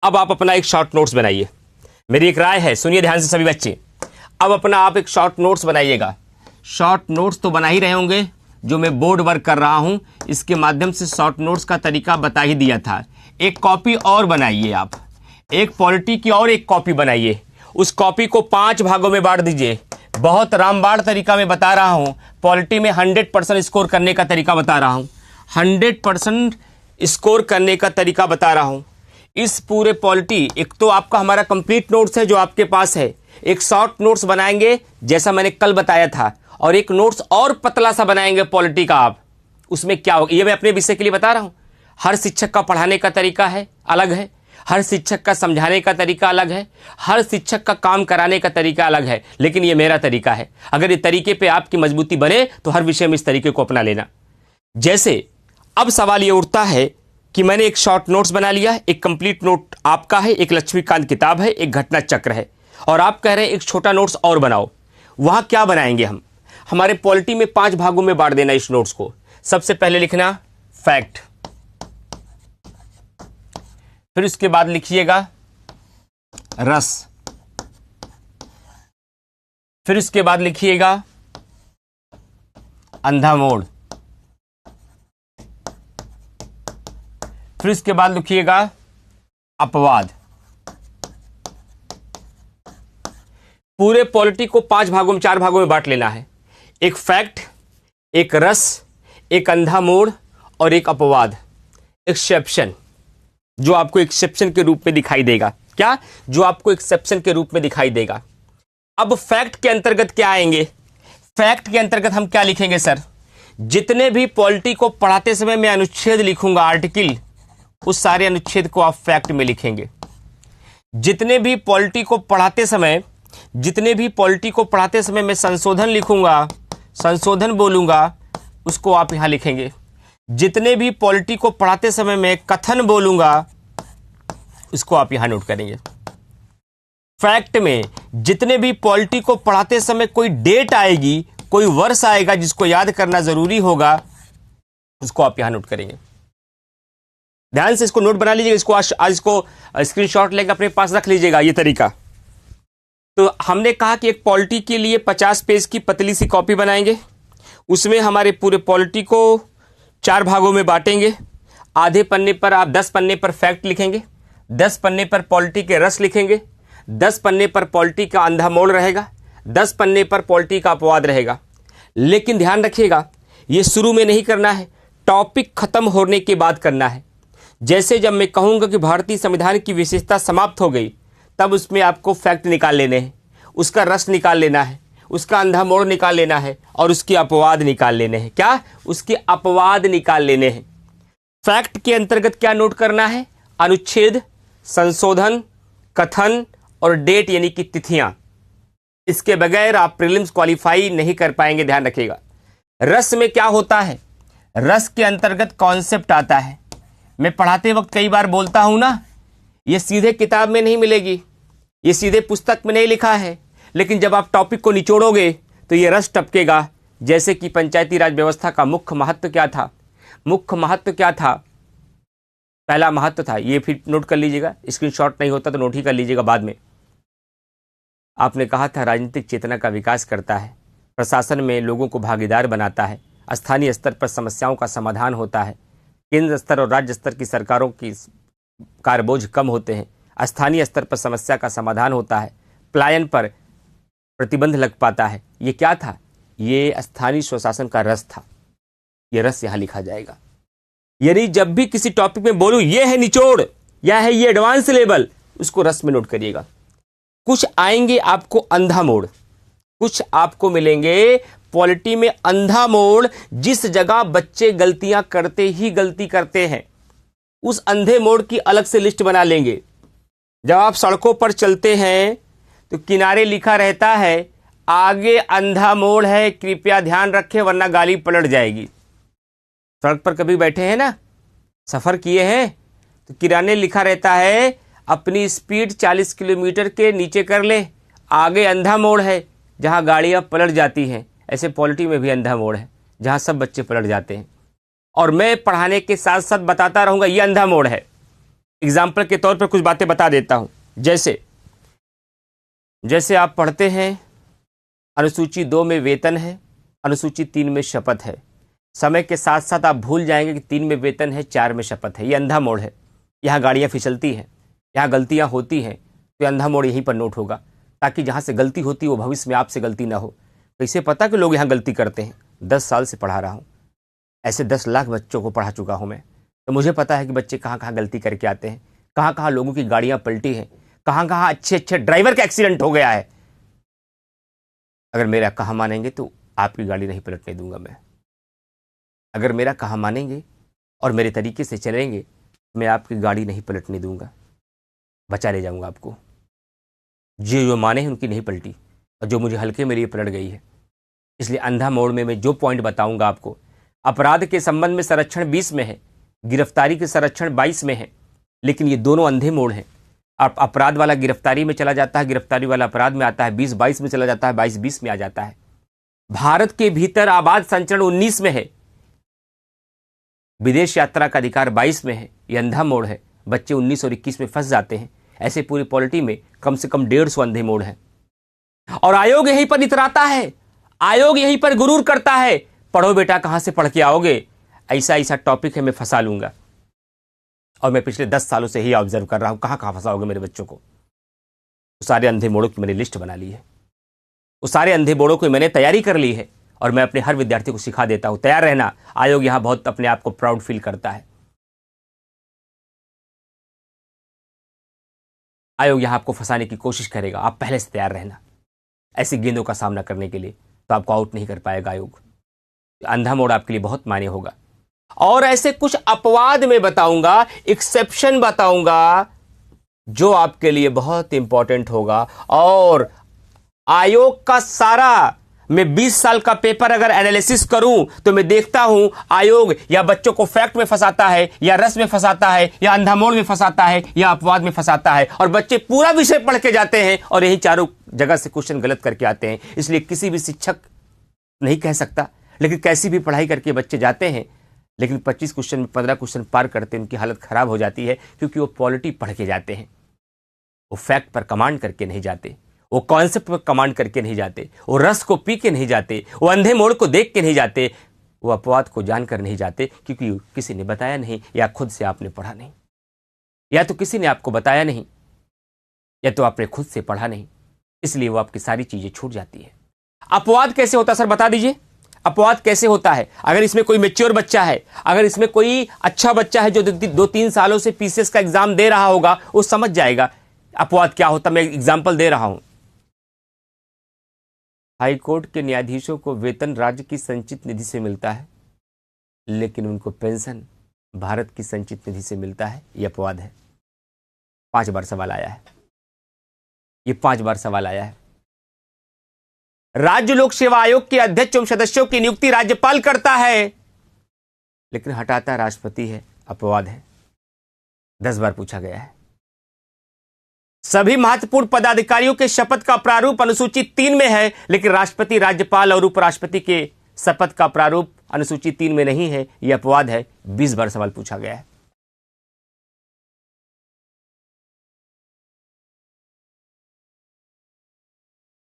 अब आप अपना एक शॉर्ट नोट्स बनाइए। मेरी एक राय है, सुनिए ध्यान से सभी बच्चे। अब अपना आप एक शॉर्ट नोट्स बनाइएगा। शॉर्ट नोट्स तो बना ही रहे होंगे, जो मैं बोर्ड वर्क कर रहा हूं इसके माध्यम से शॉर्ट नोट्स का तरीका बता ही दिया था। एक कॉपी और बनाइए आप, एक पॉलिटी की और एक कॉपी बनाइए। उस कॉपी को 5 भागों में बांट दीजिए। बहुत रामबाण तरीका मैं बता रहा हूं। पॉलिटी में 100% स्कोर करने का तरीका बता रहा हूं, 100% स्कोर करने का तरीका बता रहा हूं। इस पूरे पॉलिटी, एक तो आपका हमारा कंप्लीट नोट्स है जो आपके पास है, एक शॉर्ट नोट्स बनाएंगे जैसा मैंने कल बताया था, और एक नोट्स और पतला सा बनाएंगे पॉलिटी का आप। उसमें क्या होगा, ये मैं अपने विषय के लिए बता रहा हूं। हर शिक्षक का पढ़ाने का तरीका है, अलग है, हर शिक्षक का समझाने का तरीका अलग है, हर शिक्षक का काम कराने का तरीका अलग है, लेकिन ये मेरा तरीका है। अगर ये तरीके पे आपकी मजबूती बने तो हर विषय में इस तरीके को अपना लेना। जैसे अब सवाल ये उठता है कि मैंने एक शॉर्ट नोट्स बना लिया, एक कंप्लीट नोट आपका है, एक लक्ष्मीकांत किताब है, एक घटना चक्र है, और आप कह रहे हैं एक छोटा नोट्स और बनाओ। वहां क्या बनाएंगे हम? हमारे पॉलिटी में 5 भागों में बांट देना इस नोट्स को। सबसे पहले लिखना फैक्ट, फिर उसके बाद लिखिएगा रस, फिर उसके बाद लिखिएगा अंधा मोड़, फिर इसके बाद लिखिएगा अपवाद। पूरे पॉलिटी को 5 भागों में, 4 भागों में बांट लेना है। एक फैक्ट, एक रस, एक अंधा मोड़ और एक अपवाद, एक्सेप्शन, जो आपको एक्सेप्शन के रूप में दिखाई देगा। क्या? जो आपको एक्सेप्शन के रूप में दिखाई देगा। अब फैक्ट के अंतर्गत क्या आएंगे? फैक्ट के अंतर्गत हम क्या लिखेंगे सर? जितने भी पॉलिटी को पढ़ाते समय मैं अनुच्छेद लिखूंगा, आर्टिकल, उस सारे अनुच्छेद को आप फैक्ट में लिखेंगे। जितने भी पॉलिटी को पढ़ाते समय, जितने भी पॉलिटी को पढ़ाते समय मैं संशोधन लिखूंगा, संशोधन बोलूंगा, उसको आप यहां लिखेंगे। जितने भी पॉलिटी को पढ़ाते समय मैं कथन बोलूंगा, उसको आप यहां नोट करेंगे। फैक्ट में जितने भी पॉलिटी को पढ़ाते समय कोई डेट आएगी, कोई वर्ष आएगा जिसको याद करना जरूरी होगा, उसको आप यहां नोट करेंगे। ध्यान से इसको नोट बना लीजिएगा। इसको आज इसको स्क्रीनशॉट लेकर अपने पास रख लीजिएगा, ये तरीका। तो हमने कहा कि एक पॉलिटी के लिए 50 पेज की पतली सी कॉपी बनाएंगे। उसमें हमारे पूरे पॉलिटी को 4 भागों में बांटेंगे। आधे पन्ने पर आप 10 पन्ने पर फैक्ट लिखेंगे, 10 पन्ने पर पॉलिटी के रस लिखेंगे, 10 पन्ने पर पॉलिटी का अंधा मोड़ रहेगा, 10 पन्ने पर पॉलिटी का अपवाद रहेगा। लेकिन ध्यान रखिएगा, ये शुरू में नहीं करना है, टॉपिक खत्म होने के बाद करना है। जैसे जब मैं कहूंगा कि भारतीय संविधान की विशेषता समाप्त हो गई, तब उसमें आपको फैक्ट निकाल लेने हैं, उसका रस निकाल लेना है, उसका अंधा मोड़ निकाल लेना है, और उसके अपवाद निकाल लेने हैं। क्या? उसके अपवाद निकाल लेने हैं। फैक्ट के अंतर्गत क्या नोट करना है? अनुच्छेद, संशोधन, कथन और डेट यानी कि तिथियां। इसके बगैर आप प्रीलिम्स क्वालिफाई नहीं कर पाएंगे, ध्यान रखिएगा। रस में क्या होता है? रस के अंतर्गत कॉन्सेप्ट आता है। मैं पढ़ाते वक्त कई बार बोलता हूं ना, ये सीधे किताब में नहीं मिलेगी, ये सीधे पुस्तक में नहीं लिखा है, लेकिन जब आप टॉपिक को निचोड़ोगे तो ये रस टपकेगा। जैसे कि पंचायती राज व्यवस्था का मुख्य महत्व क्या था? मुख्य महत्व क्या था? पहला महत्व था, ये फिर नोट कर लीजिएगा, स्क्रीनशॉट नहीं होता तो नोट ही कर लीजिएगा बाद में। आपने कहा था राजनीतिक चेतना का विकास करता है, प्रशासन में लोगों को भागीदार बनाता है, स्थानीय स्तर पर समस्याओं का समाधान होता है, केंद्र स्तर और राज्य स्तर की सरकारों की कार्यबोझ कम होते हैं, स्थानीय स्तर पर समस्या का समाधान होता है, पलायन पर प्रतिबंध लग पाता है। ये क्या था? ये स्थानीय स्वशासन का रस था। ये रस यहां लिखा जाएगा। यानी जब भी किसी टॉपिक में बोलूं ये है निचोड़ या है ये एडवांस लेवल, उसको रस में नोट करिएगा। कुछ आएंगे आपको अंधा मोड़, कुछ आपको मिलेंगे पॉलिटी में अंधा मोड़। जिस जगह बच्चे गलतियां करते ही गलती करते हैं, उस अंधे मोड़ की अलग से लिस्ट बना लेंगे। जब आप सड़कों पर चलते हैं तो किनारे लिखा रहता है आगे अंधा मोड़ है, कृपया ध्यान रखें वरना गाड़ी पलट जाएगी। सड़क पर कभी बैठे हैं ना, सफर किए हैं, तो किनारे लिखा रहता है अपनी स्पीड 40 किलोमीटर के नीचे कर ले, आगे अंधा मोड़ है जहां गाड़ियां पलट जाती हैं। ऐसे पॉलिटी में भी अंधा मोड़ है जहां सब बच्चे पलट जाते हैं। और मैं पढ़ाने के साथ साथ बताता रहूंगा ये अंधा मोड़ है। एग्जाम्पल के तौर पर कुछ बातें बता देता हूं। जैसे आप पढ़ते हैं अनुसूची 2 में वेतन है, अनुसूची 3 में शपथ है। समय के साथ साथ आप भूल जाएंगे कि 3 में वेतन है, 4 में शपथ है। ये अंधा मोड़ है। यहाँ गाड़ियाँ फिसलती हैं, यहाँ गलतियाँ होती हैं, तो अंधा मोड़ यहीं पर नोट होगा, ताकि जहाँ से गलती होती है वो भविष्य में आपसे गलती ना हो। कैसे पता कि लोग यहाँ गलती करते हैं? 10 साल से पढ़ा रहा हूँ, ऐसे 10 लाख बच्चों को पढ़ा चुका हूँ मैं, तो मुझे पता है कि बच्चे कहाँ कहाँ गलती करके आते हैं, कहाँ कहाँ लोगों की गाड़ियाँ पलटी हैं, कहाँ कहाँ अच्छे अच्छे ड्राइवर का एक्सीडेंट हो गया है। अगर मेरा कहा मानेंगे तो आपकी गाड़ी नहीं पलटने दूंगा मैं। अगर मेरा कहा मानेंगे और मेरे तरीके से चलेंगे, मैं आपकी गाड़ी नहीं पलटने दूंगा, बचा ले जाऊंगा आपको। जो माने हैं उनकी नहीं पलटी, और जो मुझे हल्के में लिए पलट गई है। इसलिए अंधा मोड़ में मैं जो पॉइंट बताऊंगा आपको, अपराध के संबंध में संरक्षण 20 में है, गिरफ्तारी के संरक्षण 22 में है, लेकिन ये दोनों अंधे मोड़ हैं। अपराध वाला गिरफ्तारी में चला जाता है, गिरफ्तारी वाला अपराध में आता है, 20-22 में चला जाता है, 22-20 में आ जाता है। भारत के भीतर आबाद संचरण 19 में है, विदेश यात्रा का अधिकार 22 में है। यह अंधा मोड़ है। बच्चे 19 और 21 में फंस जाते हैं। ऐसे पूरी पॉलिटी में कम से कम 150 अंधे मोड़ हैं। और आयोग यहीं पर इतराता है, आयोग यहीं पर गुरूर करता है, पढ़ो बेटा, कहां से पढ़ के आओगे, ऐसा ऐसा टॉपिक है मैं फंसा लूंगा। और मैं पिछले 10 सालों से ही ऑब्जर्व कर रहा हूं कहां कहां फंसाओगे मेरे बच्चों को। वो सारे अंधे मोड़ों की मैंने लिस्ट बना ली है, वो सारे अंधे मोड़ों की मैंने तैयारी कर ली है, और मैं अपने हर विद्यार्थी को सिखा देता हूं। तैयार रहना। आयोग यहां बहुत अपने आप को प्राउड फील करता है। आयोग यहां आपको फंसाने की कोशिश करेगा, आप पहले से तैयार रहना ऐसी गेंदों का सामना करने के लिए, तो आपको आउट नहीं कर पाएगा आयोग। अंधा मोड़ आपके लिए बहुत मायने होगा। और ऐसे कुछ अपवाद में बताऊंगा, एक्सेप्शन बताऊंगा, जो आपके लिए बहुत इंपॉर्टेंट होगा। और आयोग का सारा मैं 20 साल का पेपर अगर एनालिसिस करूं तो मैं देखता हूं आयोग या बच्चों को फैक्ट में फंसाता है, या रस में फंसाता है, या अंधा मोड़ में फंसाता है, या अपवाद में फंसाता है, और बच्चे पूरा विषय पढ़ के जाते हैं और यही चारों जगह से क्वेश्चन गलत करके आते हैं। इसलिए किसी भी शिक्षक नहीं कह सकता, लेकिन कैसी भी पढ़ाई करके बच्चे जाते हैं, लेकिन 25 क्वेश्चन में 15 क्वेश्चन पार करते हैं, उनकी हालत खराब हो जाती है, क्योंकि वो पॉलिटी पढ़ के जाते हैं। वो फैक्ट पर कमांड करके नहीं जाते, वो कॉन्सेप्ट पर कमांड करके नहीं जाते, वो रस को पी के नहीं जाते, वो अंधे मोड़ को देख के नहीं जाते, वो अपवाद को जानकर नहीं जाते, क्योंकि किसी ने बताया नहीं, या खुद से आपने पढ़ा नहीं, या तो किसी ने आपको बताया नहीं, या तो आपने खुद से पढ़ा नहीं। इसलिए वो आपकी सारी चीजें छूट जाती है। अपवाद कैसे होता है सर, बता दीजिए। अपवाद कैसे होता है? अगर इसमें कोई मैच्योर बच्चा है, अगर इसमें कोई अच्छा बच्चा है जो 2-3 सालों से पीसीएस का एग्जाम दे रहा होगा, वो समझ जाएगा अपवाद क्या होता। मैं एग्जाम्पल दे रहा हूं। हाईकोर्ट के न्यायाधीशों को वेतन राज्य की संचित निधि से मिलता है, लेकिन उनको पेंशन भारत की संचित निधि से मिलता है। यह अपवाद है। 5 बार सवाल आया है, ये 5 बार सवाल आया है। राज्य लोक सेवा आयोग के अध्यक्ष एवं सदस्यों की नियुक्ति राज्यपाल करता है, लेकिन हटाता राष्ट्रपति है। अपवाद है। 10 बार पूछा गया है। सभी महत्वपूर्ण पदाधिकारियों के शपथ का प्रारूप अनुसूची 3 में है, लेकिन राष्ट्रपति, राज्यपाल और उपराष्ट्रपति के शपथ का प्रारूप अनुसूची 3 में नहीं है। यह अपवाद है। 20 बार सवाल पूछा गया है।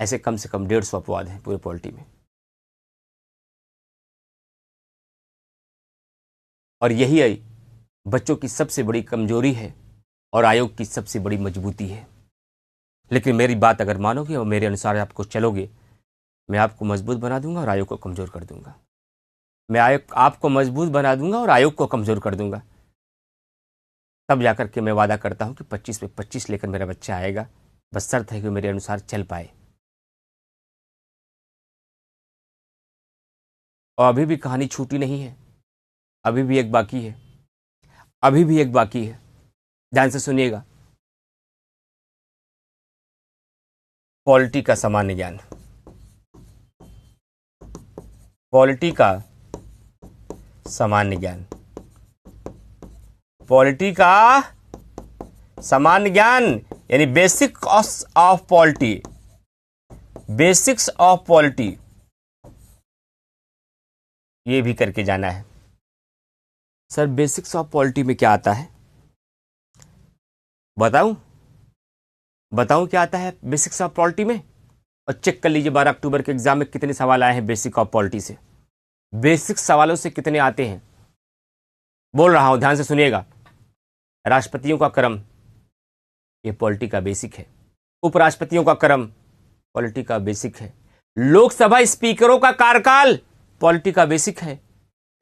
ऐसे कम से कम 150 अपवाद हैं पूरे पॉलिटी में। और यही बच्चों की सबसे बड़ी कमजोरी है और आयोग की सबसे बड़ी मजबूती है। लेकिन मेरी बात अगर मानोगे और मेरे अनुसार आपको चलोगे, मैं आपको मजबूत बना दूंगा और आयोग को कमजोर कर दूंगा। मैं आयोग आपको मजबूत बना दूंगा और आयोग को कमजोर कर दूंगा। तब जाकर के मैं वादा करता हूं कि 25 में 25 लेकर मेरा बच्चा आएगा, बस शर्त है कि मेरे अनुसार चल पाए। और अभी भी कहानी छूटी नहीं है, अभी भी एक बाकी है, अभी भी एक बाकी है। ध्यान से सुनिएगा। पॉलिटी का सामान्य ज्ञान, पॉलिटी का सामान्य ज्ञान, पॉलिटी का सामान्य ज्ञान यानी basics of polity, basics of polity, ये भी करके जाना है। सर बेसिक्स ऑफ पॉलिटी में क्या आता है, बताऊं क्या आता है बेसिक्स ऑफ पॉलिटी में? और चेक कर लीजिए 12 अक्टूबर के एग्जाम में कितने सवाल आए हैं बेसिक ऑफ पॉलिटी से। बेसिक सवालों से कितने आते हैं बोल रहा हूं, ध्यान से सुनिएगा। राष्ट्रपतियों का क्रम, ये पॉलिटी का बेसिक है। उपराष्ट्रपतियों का क्रम, पॉलिटी का बेसिक है। लोकसभा स्पीकरों का कार्यकाल, पॉलिटी का बेसिक है।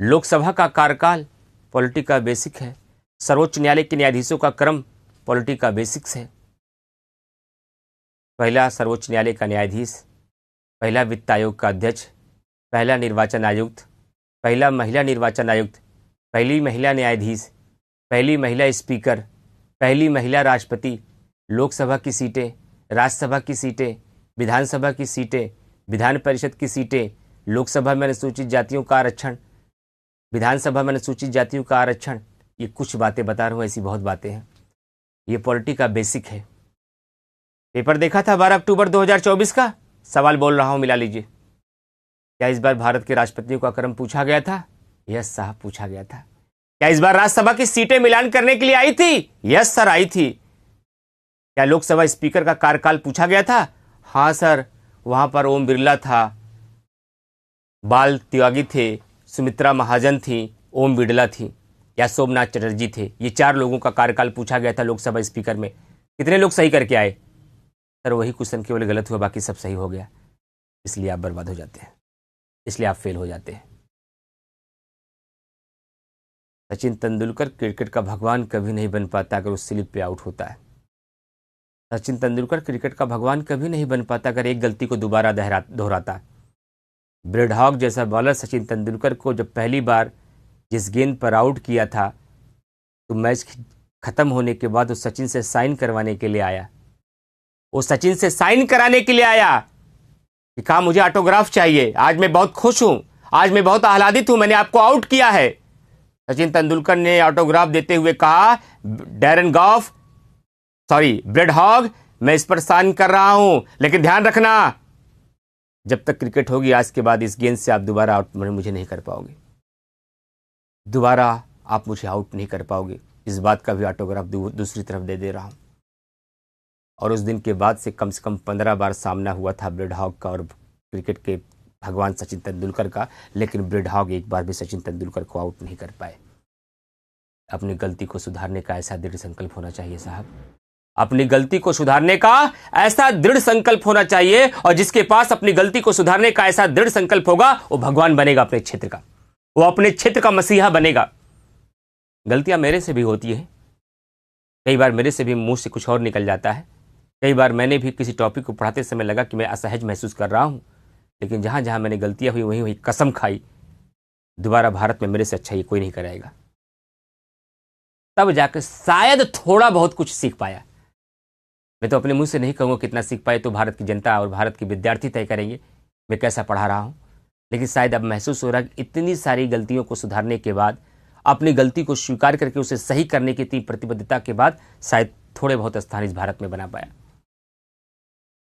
लोकसभा का कार्यकाल, पॉलिटी का बेसिक है। सर्वोच्च न्यायालय के न्यायाधीशों का क्रम, पॉलिटी का बेसिक्स है। पहला सर्वोच्च न्यायालय का न्यायाधीश, पहला वित्त आयोग का अध्यक्ष, पहला निर्वाचन आयुक्त, पहला महिला निर्वाचन आयुक्त, पहली महिला न्यायाधीश, पहली महिला स्पीकर, पहली महिला राष्ट्रपति, लोकसभा की सीटें, राज्यसभा की सीटें, विधानसभा की सीटें, विधान परिषद की सीटें, लोकसभा में अनुसूचित जातियों का आरक्षण, विधानसभा में अनुसूचित जातियों का आरक्षण। ये कुछ बातें बता रहा हूँ, ऐसी बहुत बातें हैं। ये पॉलिटी का बेसिक है। पेपर देखा था 12 अक्टूबर 2024 का, सवाल बोल रहा हूं, मिला लीजिए। क्या इस बार भारत के राष्ट्रपतियों का क्रम पूछा गया था? यस साहब, पूछा गया था। क्या इस बार राज्यसभा की सीटें मिलान करने के लिए आई थी? यस सर, आई थी। क्या लोकसभा स्पीकर का कार्यकाल पूछा गया था? हां सर, वहां पर ओम बिरला था, बाल त्यागी थे, सुमित्रा महाजन थी, ओम बिरला थी या सोमनाथ चटर्जी थे। ये 4 लोगों का कार्यकाल पूछा गया था लोकसभा स्पीकर में। कितने लोग सही करके आए? सर वही क्वेश्चन केवल गलत हुआ, बाकी सब सही हो गया। इसलिए आप बर्बाद हो जाते हैं, इसलिए आप फेल हो जाते हैं। सचिन तेंदुलकर क्रिकेट का भगवान कभी नहीं बन पाता अगर उस स्लिप पे आउट होता है। सचिन तेंदुलकर क्रिकेट का भगवान कभी नहीं बन पाता अगर एक गलती को दोबारा दोहराता। ब्रेड हॉग जैसा बॉलर सचिन तेंदुलकर को जब पहली बार जिस गेंद पर आउट किया था, तो मैच खत्म होने के बाद वो सचिन से साइन करवाने के लिए आया। वो सचिन से साइन कराने के लिए आया कि कहा मुझे ऑटोग्राफ चाहिए, आज मैं बहुत खुश हूं, आज मैं बहुत आह्लादित हूं, मैंने आपको आउट किया है। सचिन तेंदुलकर ने ऑटोग्राफ देते हुए कहा, ब्रेड हॉग, मैं इस पर साइन कर रहा हूं, लेकिन ध्यान रखना जब तक क्रिकेट होगी आज के बाद इस गेंद से आप दोबारा आउट मुझे नहीं कर पाओगे, दोबारा आप मुझे आउट नहीं कर पाओगे। इस बात का भी ऑटोग्राफ दूसरी तरफ दे रहा हूं। और उस दिन के बाद से कम 15 बार सामना हुआ था ब्रेड हॉग का और क्रिकेट के भगवान सचिन तेंदुलकर का, लेकिन ब्रेड हॉग एक बार भी सचिन तेंदुलकर को आउट नहीं कर पाए। अपनी गलती को सुधारने का ऐसा दृढ़ संकल्प होना चाहिए साहब, अपनी गलती को सुधारने का ऐसा दृढ़ संकल्प होना चाहिए। और जिसके पास अपनी गलती को सुधारने का ऐसा दृढ़ संकल्प होगा, वो भगवान बनेगा अपने क्षेत्र का, वो अपने क्षेत्र का मसीहा बनेगा। गलतियां मेरे से भी होती है, कई बार मेरे से भी मुंह से कुछ और निकल जाता है। कई बार मैंने भी किसी टॉपिक को पढ़ाते समय लगा कि मैं असहज महसूस कर रहा हूं, लेकिन जहां जहां मैंने गलतियां हुई वहीं वहीं कसम खाई, दोबारा भारत में मेरे से अच्छा ये कोई नहीं कराएगा। तब जाकर शायद थोड़ा बहुत कुछ सीख पाया। मैं तो अपने मुंह से नहीं कहूंगा कितना सीख पाए, तो भारत की जनता और भारत के विद्यार्थी तय करेंगे मैं कैसा पढ़ा रहा हूं। लेकिन शायद अब महसूस हो रहा है कि इतनी सारी गलतियों को सुधारने के बाद, अपनी गलती को स्वीकार करके उसे सही करने की इतनी प्रतिबद्धता के बाद, शायद थोड़े बहुत स्थान इस भारत में बना पाया।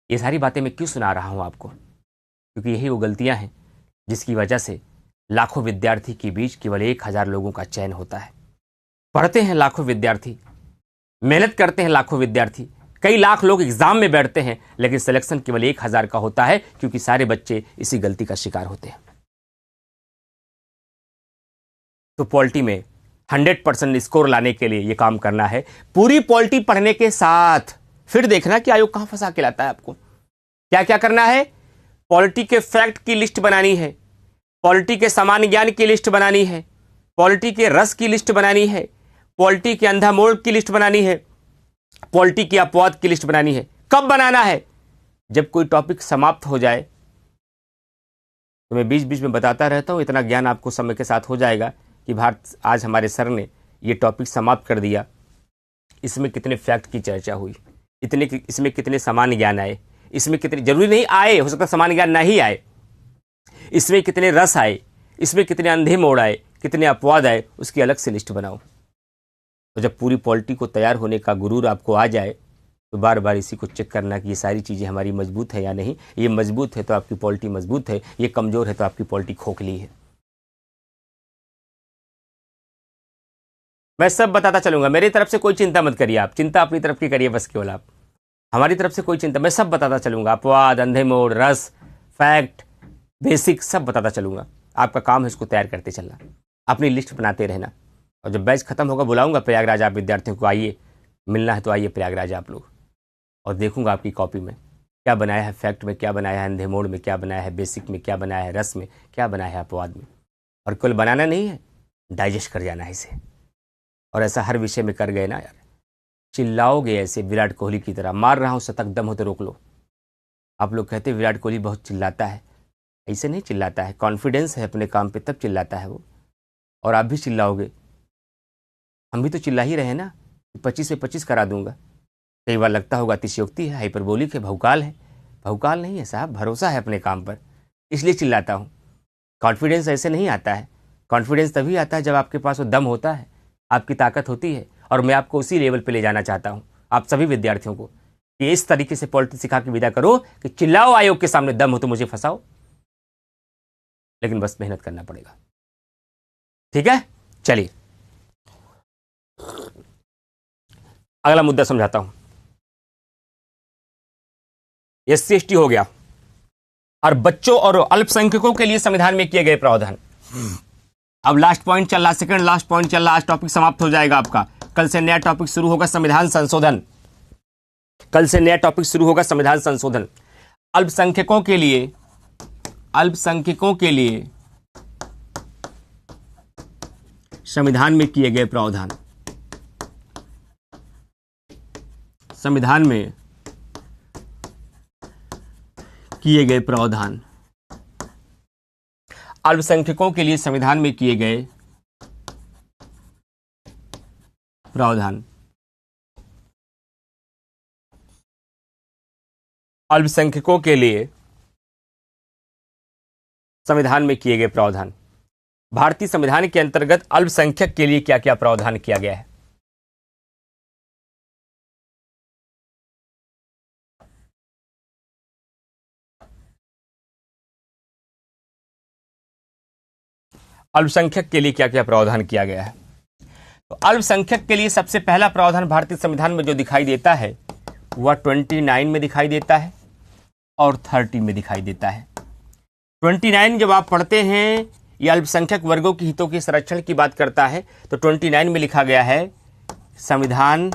ये सारी बातें मैं क्यों सुना रहा हूं आपको? क्योंकि यही वो गलतियां हैं जिसकी वजह से लाखों विद्यार्थी के बीच केवल 1000 लोगों का चयन होता है। पढ़ते हैं लाखों विद्यार्थी, मेहनत करते हैं लाखों विद्यार्थी, कई लाख लोग एग्जाम में बैठते हैं, लेकिन सिलेक्शन केवल 1000 का होता है, क्योंकि सारे बच्चे इसी गलती का शिकार होते हैं। तो पॉलिटी में 100% स्कोर लाने के लिए ये काम करना है। पूरी पॉलिटी पढ़ने के साथ फिर देखना कि आयोग कहां फंसा के लाता है आपको। क्या क्या करना है? पॉलिटी के फैक्ट की लिस्ट बनानी है, पॉलिटी के सामान्य ज्ञान की लिस्ट बनानी है, पॉलिटी के रस की लिस्ट बनानी है, पॉलिटी के अंधा मोड़ की लिस्ट बनानी है, पॉलिटी की अपवाद की लिस्ट बनानी है। कब बनाना है? जब कोई टॉपिक समाप्त हो जाए। तो मैं बीच बीच में बताता रहता हूं, इतना ज्ञान आपको समय के साथ हो जाएगा कि भारत आज हमारे सर ने ये टॉपिक समाप्त कर दिया। इसमें कितने फैक्ट की चर्चा हुई, इसमें कितने सामान्य ज्ञान आए, इसमें कितने, जरूरी नहीं आए, हो सकता सामान्य ज्ञान नहीं आए, इसमें कितने रस आए, इसमें कितने अंधे मोड़ आए, कितने अपवाद आए, उसकी अलग से लिस्ट बनाओ। तो जब पूरी पॉलिटी को तैयार होने का गुरूर आपको आ जाए तो बार बार इसी को चेक करना कि ये सारी चीज़ें हमारी मजबूत है या नहीं। ये मजबूत है तो आपकी पॉलिटी मजबूत है, ये कमज़ोर है तो आपकी पॉलिटी खोखली है। मैं सब बताता चलूंगा, मेरी तरफ से कोई चिंता मत करिए, आप चिंता अपनी तरफ की करिए बस केवल आप, हमारी तरफ से कोई चिंता, मैं सब बताता चलूंगा, अपवाद, अंधे मोड़, रस, फैक्ट, बेसिक सब बताता चलूंगा। आपका काम है इसको तैयार करते चलना, अपनी लिस्ट बनाते रहना। और जब बैच खत्म होगा बुलाऊंगा प्रयागराज आप विद्यार्थियों को, आइए मिलना है तो आइए प्रयागराज आप लोग, और देखूंगा आपकी कॉपी में क्या बनाया है, फैक्ट में क्या बनाया है, अंधे मोड़ में क्या बनाया है, बेसिक में क्या बनाया है, रस में क्या बनाया है, अपवाद में। और केवल बनाना नहीं है, डाइजेस्ट कर जाना है इसे। और ऐसा हर विषय में कर गए ना यार, चिल्लाओगे ऐसे विराट कोहली की तरह, मार रहा हूं शतक, दम हो तो रोक लो। आप लोग कहते विराट कोहली बहुत चिल्लाता है, ऐसे नहीं चिल्लाता है, कॉन्फिडेंस है अपने काम पे तब चिल्लाता है वो। और आप भी चिल्लाओगे, हम भी तो चिल्ला ही रहे हैं ना, 25 से 25 करा दूंगा। कई बार लगता होगा अतिशयोक्ति है, हाइपरबोलिक है, भौकाल है। भौकाल नहीं है साहब, भरोसा है अपने काम पर, इसलिए चिल्लाता हूँ। कॉन्फिडेंस ऐसे नहीं आता है, कॉन्फिडेंस तभी आता है जब आपके पास वो दम होता है, आपकी ताकत होती है। और मैं आपको उसी लेवल पे ले जाना चाहता हूँ, आप सभी विद्यार्थियों को, कि इस तरीके से पॉलिटिक्स सिखा के विदा करो कि चिल्लाओ आयोग के सामने, दम हो तो मुझे फंसाओ, लेकिन बस मेहनत करना पड़ेगा। ठीक है, चलिए अगला मुद्दा समझाता हूं। SC ST हो गया, और बच्चों और अल्पसंख्यकों के लिए संविधान में किए गए प्रावधान। अब लास्ट पॉइंट चल रहा, सेकंड लास्ट पॉइंट चल रहा, आज टॉपिक समाप्त हो जाएगा आपका। कल से नया टॉपिक शुरू होगा, संविधान संशोधन। कल से नया टॉपिक शुरू होगा, संविधान संशोधन। अल्पसंख्यकों के लिए संविधान में किए गए प्रावधान। संविधान में किए गए प्रावधान, अल्पसंख्यकों के लिए संविधान में किए गए प्रावधान। अल्पसंख्यकों के लिए संविधान में किए गए प्रावधान। भारतीय संविधान के अंतर्गत अल्पसंख्यक के लिए क्या क्या प्रावधान किया गया है? अल्पसंख्यक के लिए क्या क्या प्रावधान किया गया है? तो अल्पसंख्यक के लिए सबसे पहला प्रावधान भारतीय संविधान में जो दिखाई देता है वह 29 में दिखाई देता है और 30 में दिखाई देता है। 29 जब आप पढ़ते हैं, ये अल्पसंख्यक वर्गों के हितों के संरक्षण की बात करता है। तो 29 में लिखा गया है, संविधान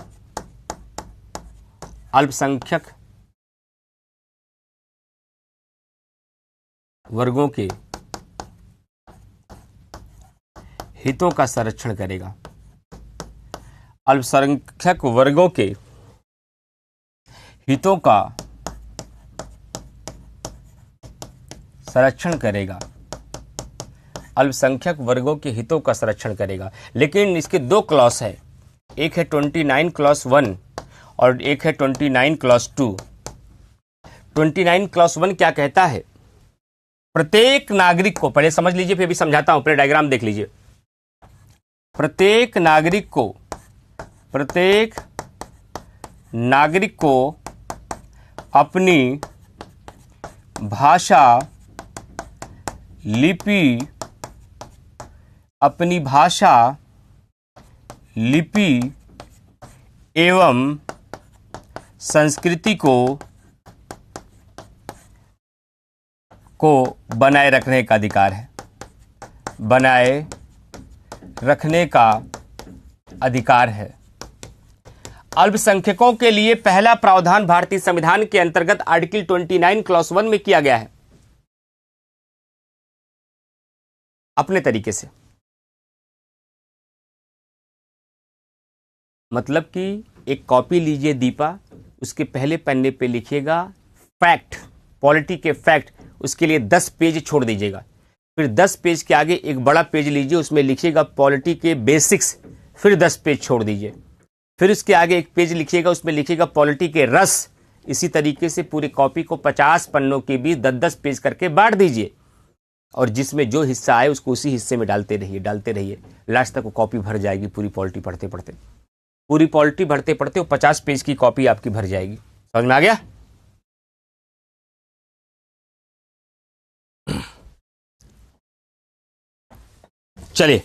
अल्पसंख्यक वर्गों के हितों का संरक्षण करेगा। अल्पसंख्यक वर्गों के हितों का संरक्षण करेगा। अल्पसंख्यक वर्गों के हितों का संरक्षण करेगा। लेकिन इसके दो क्लॉज है, एक है 29 क्लॉज 1 और एक है 29 क्लॉज 2। 29 क्लॉज 1 क्या कहता है? प्रत्येक नागरिक को, पहले समझ लीजिए फिर भी समझाता हूं, पहले डायग्राम देख लीजिए। प्रत्येक नागरिक को अपनी भाषा, लिपि एवं संस्कृति को बनाए रखने का अधिकार है। बनाए रखने का अधिकार है। अल्पसंख्यकों के लिए पहला प्रावधान भारतीय संविधान के अंतर्गत आर्टिकल 29 क्लॉज 1 में किया गया है। अपने तरीके से, मतलब कि एक कॉपी लीजिए दीपा, उसके पहले पन्ने पे लिखिएगा फैक्ट, पॉलिटी के फैक्ट, उसके लिए 10 पेज छोड़ दीजिएगा। फिर 10 पेज के आगे एक बड़ा पेज लीजिए, उसमें लिखिएगा पॉलिटी के बेसिक्स, फिर 10 पेज छोड़ दीजिए। फिर उसके आगे एक पेज लिखिएगा, उसमें लिखिएगा पॉलिटी के रस। इसी तरीके से पूरी कॉपी को 50 पन्नों के बीच 10-10 पेज करके बांट दीजिए, और जिसमें जो हिस्सा आए उसको उसी हिस्से में डालते रहिए। लास्ट तक वो कॉपी भर जाएगी। पूरी पॉलिटी पढ़ते पढ़ते वो 50 पेज की कॉपी आपकी भर जाएगी। समझ में आ गया? चलिए,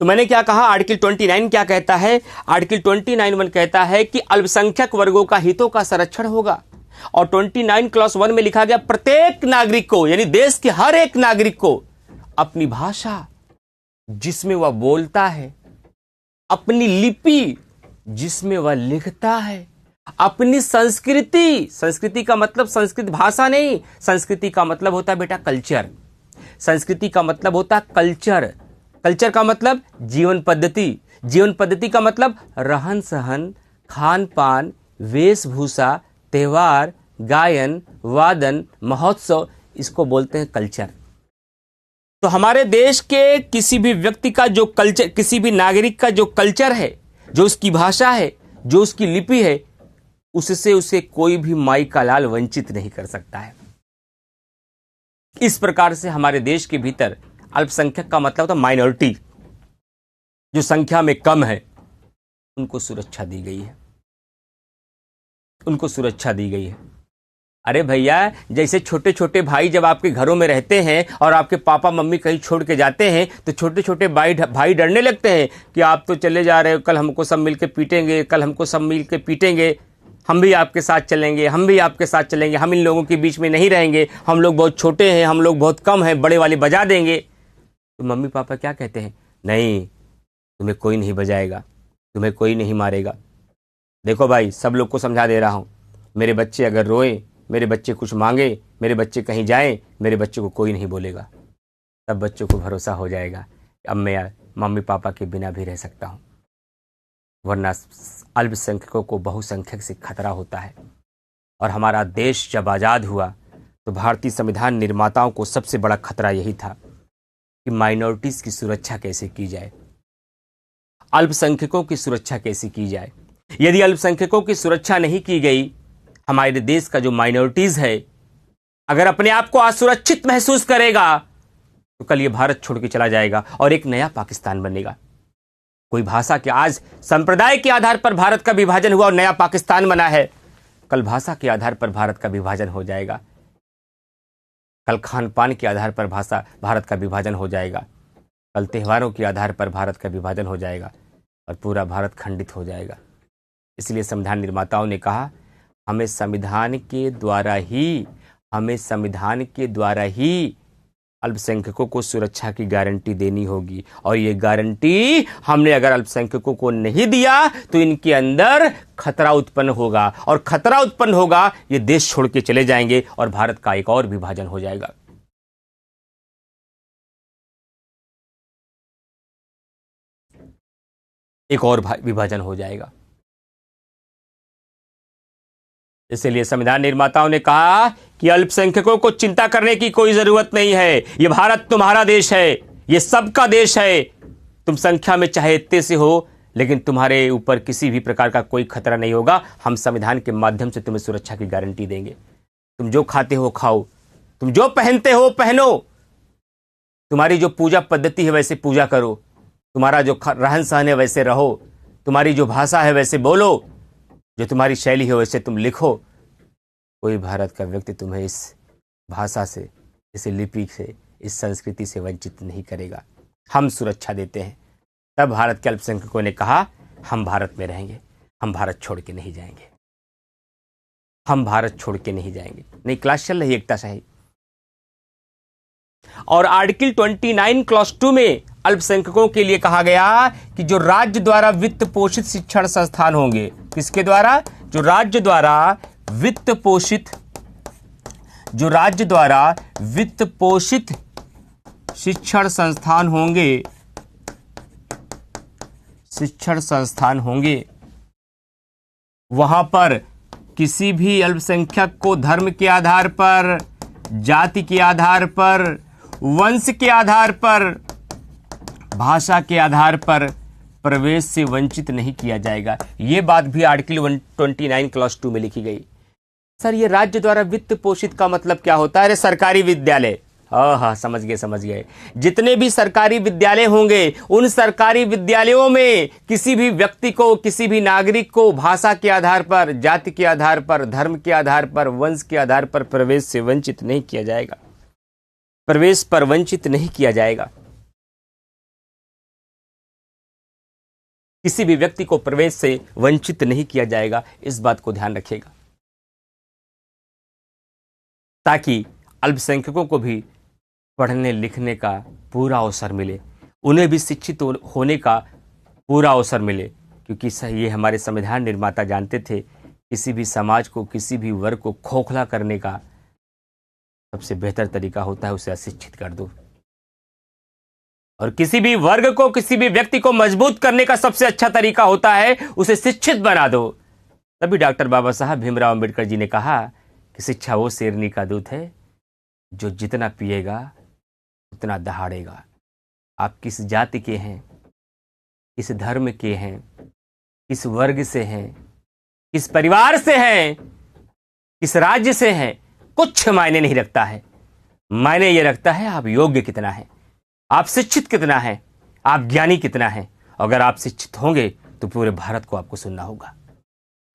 तो मैंने क्या कहा, आर्टिकल 29 क्या कहता है? आर्टिकल 29(1) कहता है कि अल्पसंख्यक वर्गों का हितों का संरक्षण होगा। और 29 क्लॉज 1 में लिखा गया प्रत्येक नागरिक को, यानी देश के हर एक नागरिक को अपनी भाषा जिसमें वह बोलता है, अपनी लिपि जिसमें वह लिखता है, अपनी संस्कृति, संस्कृति का मतलब संस्कृत भाषा नहीं, संस्कृति का मतलब होता है बेटा कल्चर। संस्कृति का मतलब होता है कल्चर। कल्चर का मतलब जीवन पद्धति। जीवन पद्धति का मतलब रहन सहन, खान पान, वेशभूषा, त्योहार, गायन, वादन, महोत्सव, इसको बोलते हैं कल्चर। तो हमारे देश के किसी भी व्यक्ति का जो कल्चर, किसी भी नागरिक का जो कल्चर है, जो उसकी भाषा है, जो उसकी लिपि है, उससे उसे कोई भी माई का लाल वंचित नहीं कर सकता है। इस प्रकार से हमारे देश के भीतर अल्पसंख्यक का मतलब होता है माइनॉरिटी, जो संख्या में कम है, उनको सुरक्षा दी गई है, उनको सुरक्षा दी गई है। अरे भैया, जैसे छोटे छोटे भाई जब आपके घरों में रहते हैं और आपके पापा मम्मी कहीं छोड़ के जाते हैं, तो छोटे छोटे भाई डरने लगते हैं कि आप तो चले जा रहे हो, कल हमको सब मिलके पीटेंगे, कल हमको सब मिलके पीटेंगे, हम भी आपके साथ चलेंगे, हम भी आपके साथ चलेंगे, हम इन लोगों के बीच में नहीं रहेंगे, हम लोग बहुत छोटे हैं, हम लोग बहुत कम हैं, बड़े वाले बजा देंगे। तो मम्मी पापा क्या कहते हैं? नहीं, तुम्हें कोई नहीं बजाएगा, तुम्हें कोई नहीं मारेगा। देखो भाई, सब लोग को समझा दे रहा हूँ, मेरे बच्चे अगर रोए, मेरे बच्चे कुछ मांगे, मेरे बच्चे कहीं जाएं, मेरे बच्चे को कोई नहीं बोलेगा। तब बच्चों को भरोसा हो जाएगा, अब मैं मम्मी पापा के बिना भी रह सकता हूँ। वरना अल्पसंख्यकों को बहुसंख्यक से खतरा होता है। और हमारा देश जब आज़ाद हुआ तो भारतीय संविधान निर्माताओं को सबसे बड़ा खतरा यही था कि माइनॉरिटीज की सुरक्षा कैसे की जाए, अल्पसंख्यकों की सुरक्षा कैसे की जाए। यदि अल्पसंख्यकों की सुरक्षा नहीं की गई, हमारे देश का जो माइनॉरिटीज है अगर अपने आप को असुरक्षित महसूस करेगा, तो कल ये भारत छोड़ के चला जाएगा और एक नया पाकिस्तान बनेगा। कोई भाषा के, आज संप्रदाय के आधार पर भारत का विभाजन हुआ और नया पाकिस्तान बना है, कल भाषा के आधार पर भारत का विभाजन हो जाएगा, कल खान पान के आधार पर भारत का विभाजन हो जाएगा, कल त्योहारों के आधार पर भारत का विभाजन हो जाएगा और पूरा भारत खंडित हो जाएगा। इसलिए संविधान निर्माताओं ने कहा, हमें संविधान के द्वारा ही अल्पसंख्यकों को सुरक्षा की गारंटी देनी होगी। और ये गारंटी हमने अगर अल्पसंख्यकों को नहीं दिया तो इनके अंदर खतरा उत्पन्न होगा, और खतरा उत्पन्न होगा, ये देश छोड़ के चले जाएंगे और भारत का एक और विभाजन हो जाएगा। एक और विभाजन हो जाएगा। इसलिए संविधान निर्माताओं ने कहा कि अल्पसंख्यकों को चिंता करने की कोई जरूरत नहीं है, ये भारत तुम्हारा देश है, ये सबका देश है। तुम संख्या में चाहे इतने से हो, लेकिन तुम्हारे ऊपर किसी भी प्रकार का कोई खतरा नहीं होगा। हम संविधान के माध्यम से तुम्हें सुरक्षा की गारंटी देंगे। तुम जो खाते हो खाओ, तुम जो पहनते हो पहनो, तुम्हारी जो पूजा पद्धति है वैसे पूजा करो, तुम्हारा जो रहन सहन है वैसे रहो, तुम्हारी जो भाषा है वैसे बोलो, जो तुम्हारी शैली है वैसे तुम लिखो। कोई भारत का व्यक्ति तुम्हें इस भाषा से, इस लिपि से, इस संस्कृति से वंचित नहीं करेगा। हम सुरक्षा देते हैं। तब भारत के अल्पसंख्यकों ने कहा, हम भारत में रहेंगे, हम भारत छोड़ के नहीं जाएंगे, हम भारत छोड़ के नहीं जाएंगे। नहीं, क्लास चल रही एकता शाही। और आर्टिकल 29 क्लॉज 2 में अल्पसंख्यकों के लिए कहा गया कि जो राज्य द्वारा वित्त पोषित शिक्षण संस्थान होंगे, किसके द्वारा? जो राज्य द्वारा वित्त पोषित शिक्षण संस्थान होंगे, वहां पर किसी भी अल्पसंख्यक को धर्म के आधार पर, जाति के आधार पर, वंश के आधार पर, भाषा के आधार पर प्रवेश से वंचित नहीं किया जाएगा। यह बात भी आर्टिकल 129 क्लॉज 2 में लिखी गई। सर, ये राज्य द्वारा वित्त पोषित का मतलब क्या होता है? अरे सरकारी विद्यालय, हाँ, समझ गए। जितने भी सरकारी विद्यालय होंगे, उन सरकारी विद्यालयों में किसी भी व्यक्ति को, किसी भी नागरिक को भाषा के आधार पर, जाति के आधार पर, धर्म के आधार पर, वंश के आधार पर प्रवेश से वंचित नहीं किया जाएगा। प्रवेश पर वंचित नहीं किया जाएगा। किसी भी व्यक्ति को प्रवेश से वंचित नहीं किया जाएगा। इस बात को ध्यान रखिएगा, ताकि अल्पसंख्यकों को भी पढ़ने लिखने का पूरा अवसर मिले, उन्हें भी शिक्षित होने का पूरा अवसर मिले। क्योंकि ये हमारे संविधान निर्माता जानते थे, किसी भी समाज को, किसी भी वर्ग को खोखला करने का सबसे बेहतर तरीका होता है उसे अशिक्षित कर दो, और किसी भी वर्ग को, किसी भी व्यक्ति को मजबूत करने का सबसे अच्छा तरीका होता है उसे शिक्षित बना दो। तभी डॉक्टर बाबा साहब भीमराव अंबेडकर जी ने कहा कि शिक्षा वो शेरनी का दूध है जो जितना पिएगा उतना दहाड़ेगा। आप किस जाति के हैं, किस धर्म के हैं, किस वर्ग से हैं, किस परिवार से हैं, किस राज्य से हैं, कुछ मायने नहीं रखता है। मायने ये रखता है आप योग्य कितना है, आप शिक्षित कितना है, आप ज्ञानी कितना है। अगर आप शिक्षित होंगे तो पूरे भारत को आपको सुनना होगा,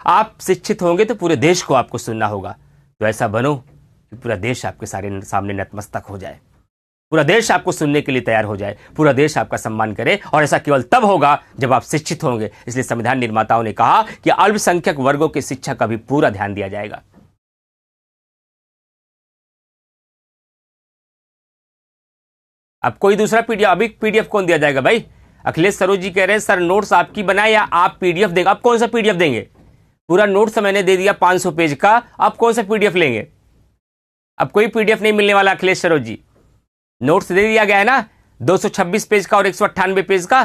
आप शिक्षित होंगे तो पूरे देश को आपको सुनना होगा। तो ऐसा बनो कि पूरा देश आपके सामने नतमस्तक हो जाए, पूरा देश आपको सुनने के लिए तैयार हो जाए, पूरा देश आपका सम्मान करे। और ऐसा केवल तब होगा जब आप शिक्षित होंगे। इसलिए संविधान निर्माताओं ने कहा कि अल्पसंख्यक वर्गों की शिक्षा का भी पूरा ध्यान दिया जाएगा। अब कोई दूसरा पीडीएफ, अभी पीडीएफ कौन दिया जाएगा भाई? अखिलेश सरोज जी कह रहे हैं सर नोट्स आपकी बनाए या आप पीडीएफ देंगे? आप कौन सा पीडीएफ देंगे? पूरा नोट्स मैंने दे दिया 500 पेज का, आप कौन सा पीडीएफ लेंगे? अब कोई पीडीएफ नहीं मिलने वाला अखिलेश सरोज जी, नोट्स दे दिया गया है ना, 226 पेज का और 198 पेज का।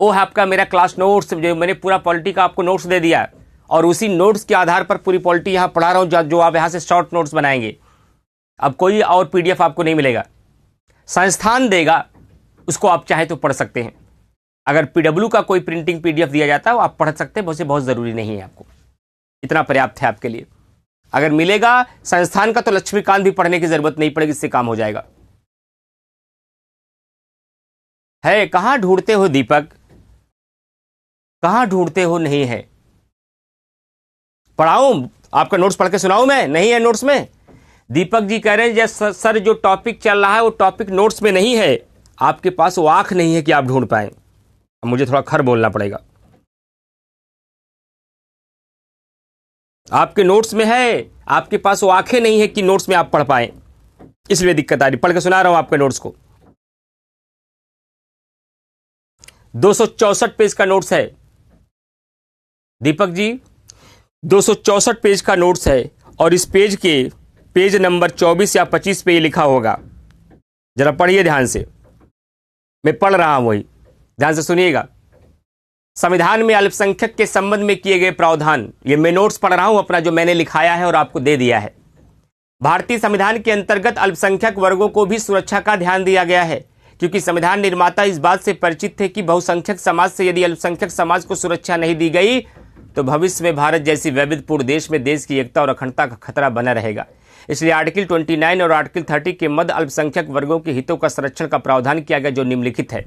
वो है आपका मेरा क्लास नोट्स, जो मैंने पूरा पॉलिटी का आपको नोट्स दे दिया, और उसी नोट्स के आधार पर पूरी पॉलिटी यहां पढ़ा रहा हूं, जो आप यहां से शॉर्ट नोट्स बनाएंगे। अब कोई और पीडीएफ आपको नहीं मिलेगा, संस्थान देगा, उसको आप चाहे तो पढ़ सकते हैं। अगर पीडब्ल्यू का कोई प्रिंटिंग पीडीएफ दिया जाता है वो आप पढ़ सकते हैं, वैसे बहुत जरूरी नहीं है, आपको इतना पर्याप्त है आपके लिए। अगर मिलेगा संस्थान का तो लक्ष्मीकांत भी पढ़ने की जरूरत नहीं पड़ेगी, इससे काम हो जाएगा। है कहां ढूंढते हो दीपक, कहां ढूंढते हो? नहीं है, पढ़ाऊं आपका नोट्स पढ़ के सुनाऊं मैं? नहीं है नोट्स में। दीपक जी कह रहे हैं सर जो टॉपिक चल रहा है वो टॉपिक नोट्स में नहीं है, आपके पास वो आंख नहीं है कि आप ढूंढ पाए। अब मुझे थोड़ा खर बोलना पड़ेगा। आपके नोट्स में है, आपके पास वो आंखें नहीं है कि नोट्स में आप पढ़ पाए, इसलिए दिक्कत आ रही। पढ़ के सुना रहा हूं आपके नोट्स को। 264 पेज का नोट्स है दीपक जी, 264 पेज का नोट्स है, और इस पेज के पेज नंबर 24 या 25 पे ये लिखा होगा। जरा पढ़िए ध्यान से, मैं पढ़ रहा हूं, वही ध्यान से सुनिएगा। संविधान में अल्पसंख्यक के संबंध में किए गए प्रावधान, ये मैं नोट्स पढ़ रहा हूं अपना, जो मैंने लिखाया है और आपको दे दिया है। भारतीय संविधान के अंतर्गत अल्पसंख्यक वर्गों को भी सुरक्षा का ध्यान दिया गया है, क्योंकि संविधान निर्माता इस बात से परिचित थे कि बहुसंख्यक समाज से यदि अल्पसंख्यक समाज को सुरक्षा नहीं दी गई तो भविष्य में भारत जैसी वैविध्यपूर्ण देश में देश की एकता और अखंडता का खतरा बना रहेगा। इसलिए आर्टिकल 29 और आर्टिकल 30 के मध्य अल्पसंख्यक वर्गों के हितों का संरक्षण का प्रावधान किया गया, जो निम्नलिखित है।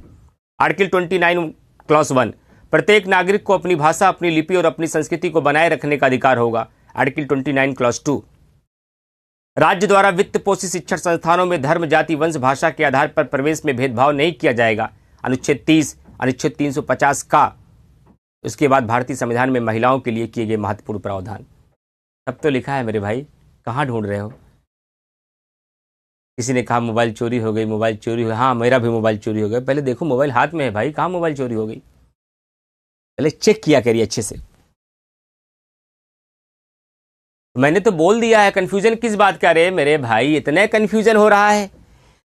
आर्टिकल 29 क्लॉज 1, प्रत्येक नागरिक को अपनी भाषा, अपनी लिपि और अपनी संस्कृति को बनाए रखने का अधिकार होगा। आर्टिकल 29 क्लॉज 2, राज्य द्वारा वित्त पोषित शिक्षण संस्थानों में धर्म, जाति, वंश, भाषा के आधार पर प्रवेश में भेदभाव नहीं किया जाएगा। अनुच्छेद 30, अनुच्छेद 350 का। उसके बाद भारतीय संविधान में महिलाओं के लिए किए गए महत्वपूर्ण प्रावधान। सब तो लिखा है मेरे भाई, कहाँ ढूंढ रहे हो? किसी ने कहा मोबाइल चोरी हो गई, मोबाइल चोरी हो गई। हाँ, मेरा भी मोबाइल चोरी हो गया। पहले देखो मोबाइल हाथ में है भाई, कहाँ मोबाइल चोरी हो गई, पहले चेक किया करिए अच्छे से। मैंने तो बोल दिया है, कंफ्यूजन किस बात का रे मेरे भाई, इतना कंफ्यूजन हो रहा है।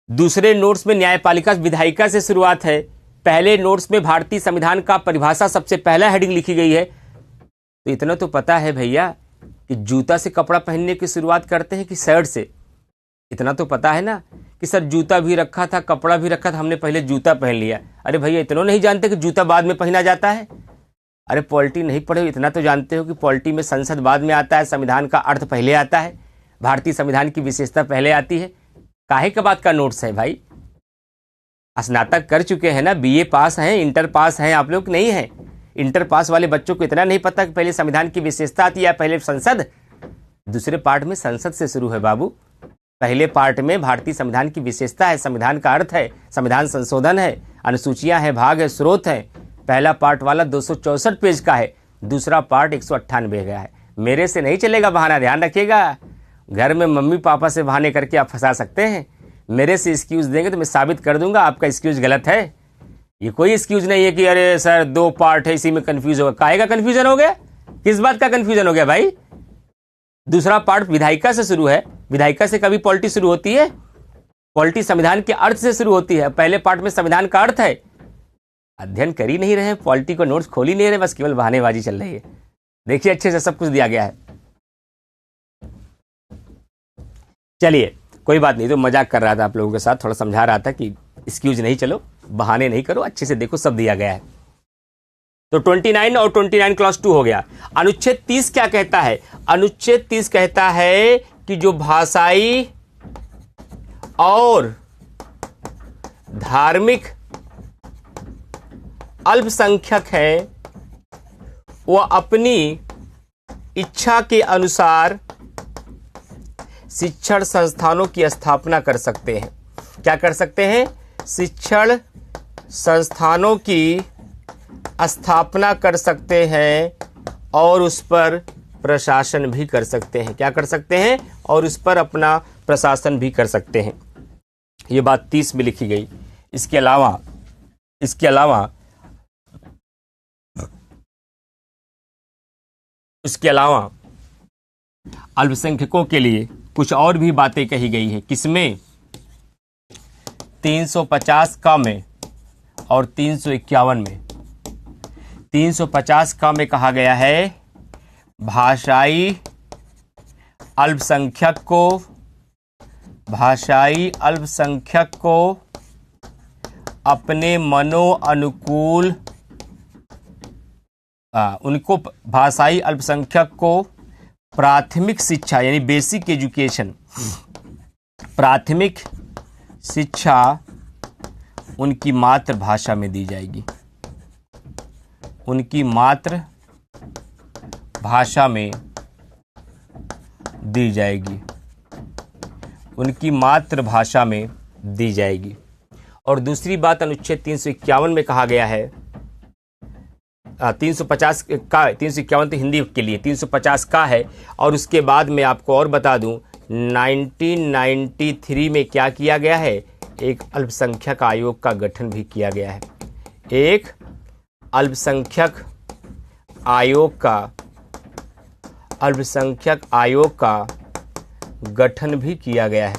दूसरे नोट्स में न्यायपालिका विधायिका से शुरुआत है, पहले नोट्स में भारतीय संविधान का परिभाषा सबसे पहला हेडिंग लिखी गई है। तो इतना तो पता है भैया कि जूता से कपड़ा पहनने की शुरुआत करते हैं कि शर्ट से। इतना तो पता है ना कि सर जूता भी रखा था, कपड़ा भी रखा था, हमने पहले जूता पहन लिया। अरे भैया इतना नहीं जानते कि जूता बाद में पहना जाता है? अरे पॉलिटी नहीं पढ़े, इतना तो जानते हो कि पॉलिटी में संसद बाद में आता है, संविधान का अर्थ पहले आता है, भारतीय संविधान की विशेषता पहले आती है। काहे का बात का नोट्स है भाई? स्नातक कर चुके हैं ना, बीए पास हैं, इंटर पास हैं, आप लोग नहीं हैं। इंटर पास वाले बच्चों को इतना नहीं पता कि पहले संविधान की विशेषता आती है पहले संसद। दूसरे पार्ट में संसद से शुरू है बाबू। पहले पार्ट में भारतीय संविधान की विशेषता है, संविधान का अर्थ है, संविधान संशोधन है, अनुसूचियां हैं, भाग है, स्रोत है। पहला पार्ट वाला 264 पेज का है, दूसरा पार्ट 198 का है। मेरे से नहीं चलेगा बहाना, ध्यान रखिएगा। घर में मम्मी पापा से बहाने करके आप फंसा सकते हैं, मेरे से एक्सक्यूज देंगे तो मैं साबित कर दूंगा आपका एक्सक्यूज गलत है। ये कोई एक्सक्यूज नहीं है कि अरे सर 2 पार्ट है इसी में कंफ्यूज होगा। काहे का कंफ्यूजन हो गया? किस बात का कंफ्यूजन हो गया भाई? दूसरा पार्ट विधायिका से शुरू है, विधायिका से कभी पॉलिटी शुरू होती है? पॉलिटी संविधान के अर्थ से शुरू होती है। पहले पार्ट में संविधान का अर्थ है। अध्ययन कर ही नहीं रहे, पॉलिटी को नोट्स खोल ही नहीं रहे, बस केवल बहानेबाजी चल रही है। देखिए अच्छे से सब कुछ दिया गया है। चलिए कोई बात नहीं, तो मजाक कर रहा था आप लोगों के साथ, थोड़ा समझा रहा था कि एक्सक्यूज नहीं, चलो बहाने नहीं करो, अच्छे से देखो सब दिया गया है। तो 29 और 29 क्लॉज 2 हो गया। अनुच्छेद 30 क्या कहता है? अनुच्छेद 30 कहता है कि जो भाषाई और धार्मिक अल्पसंख्यक है वह अपनी इच्छा के अनुसार शिक्षण संस्थानों की स्थापना कर सकते हैं। क्या कर सकते हैं? शिक्षण संस्थानों की स्थापना कर सकते हैं और उस पर प्रशासन भी कर सकते हैं। क्या कर सकते हैं? और उस पर अपना प्रशासन भी कर सकते हैं। ये बात 30 में लिखी गई। इसके अलावा अल्पसंख्यकों के लिए कुछ और भी बातें कही गई है। किसमें? 350 का में और 351 में। 350 का में कहा गया है भाषाई अल्पसंख्यक को अपने मनो अनुकूल उनको भाषाई अल्पसंख्यक को प्राथमिक शिक्षा यानी बेसिक एजुकेशन, प्राथमिक शिक्षा उनकी मातृभाषा में दी जाएगी। उनकी मातृभाषा में दी जाएगी। उनकी मातृभाषा में दी जाएगी। और दूसरी बात अनुच्छेद 351 में कहा गया है, 350 का, 351 तो हिंदी के लिए, 350 का है। और उसके बाद में आपको और बता दूं 1993 में क्या किया गया है? एक अल्पसंख्यक आयोग का गठन भी किया गया है। एक अल्पसंख्यक आयोग का गठन भी किया गया है।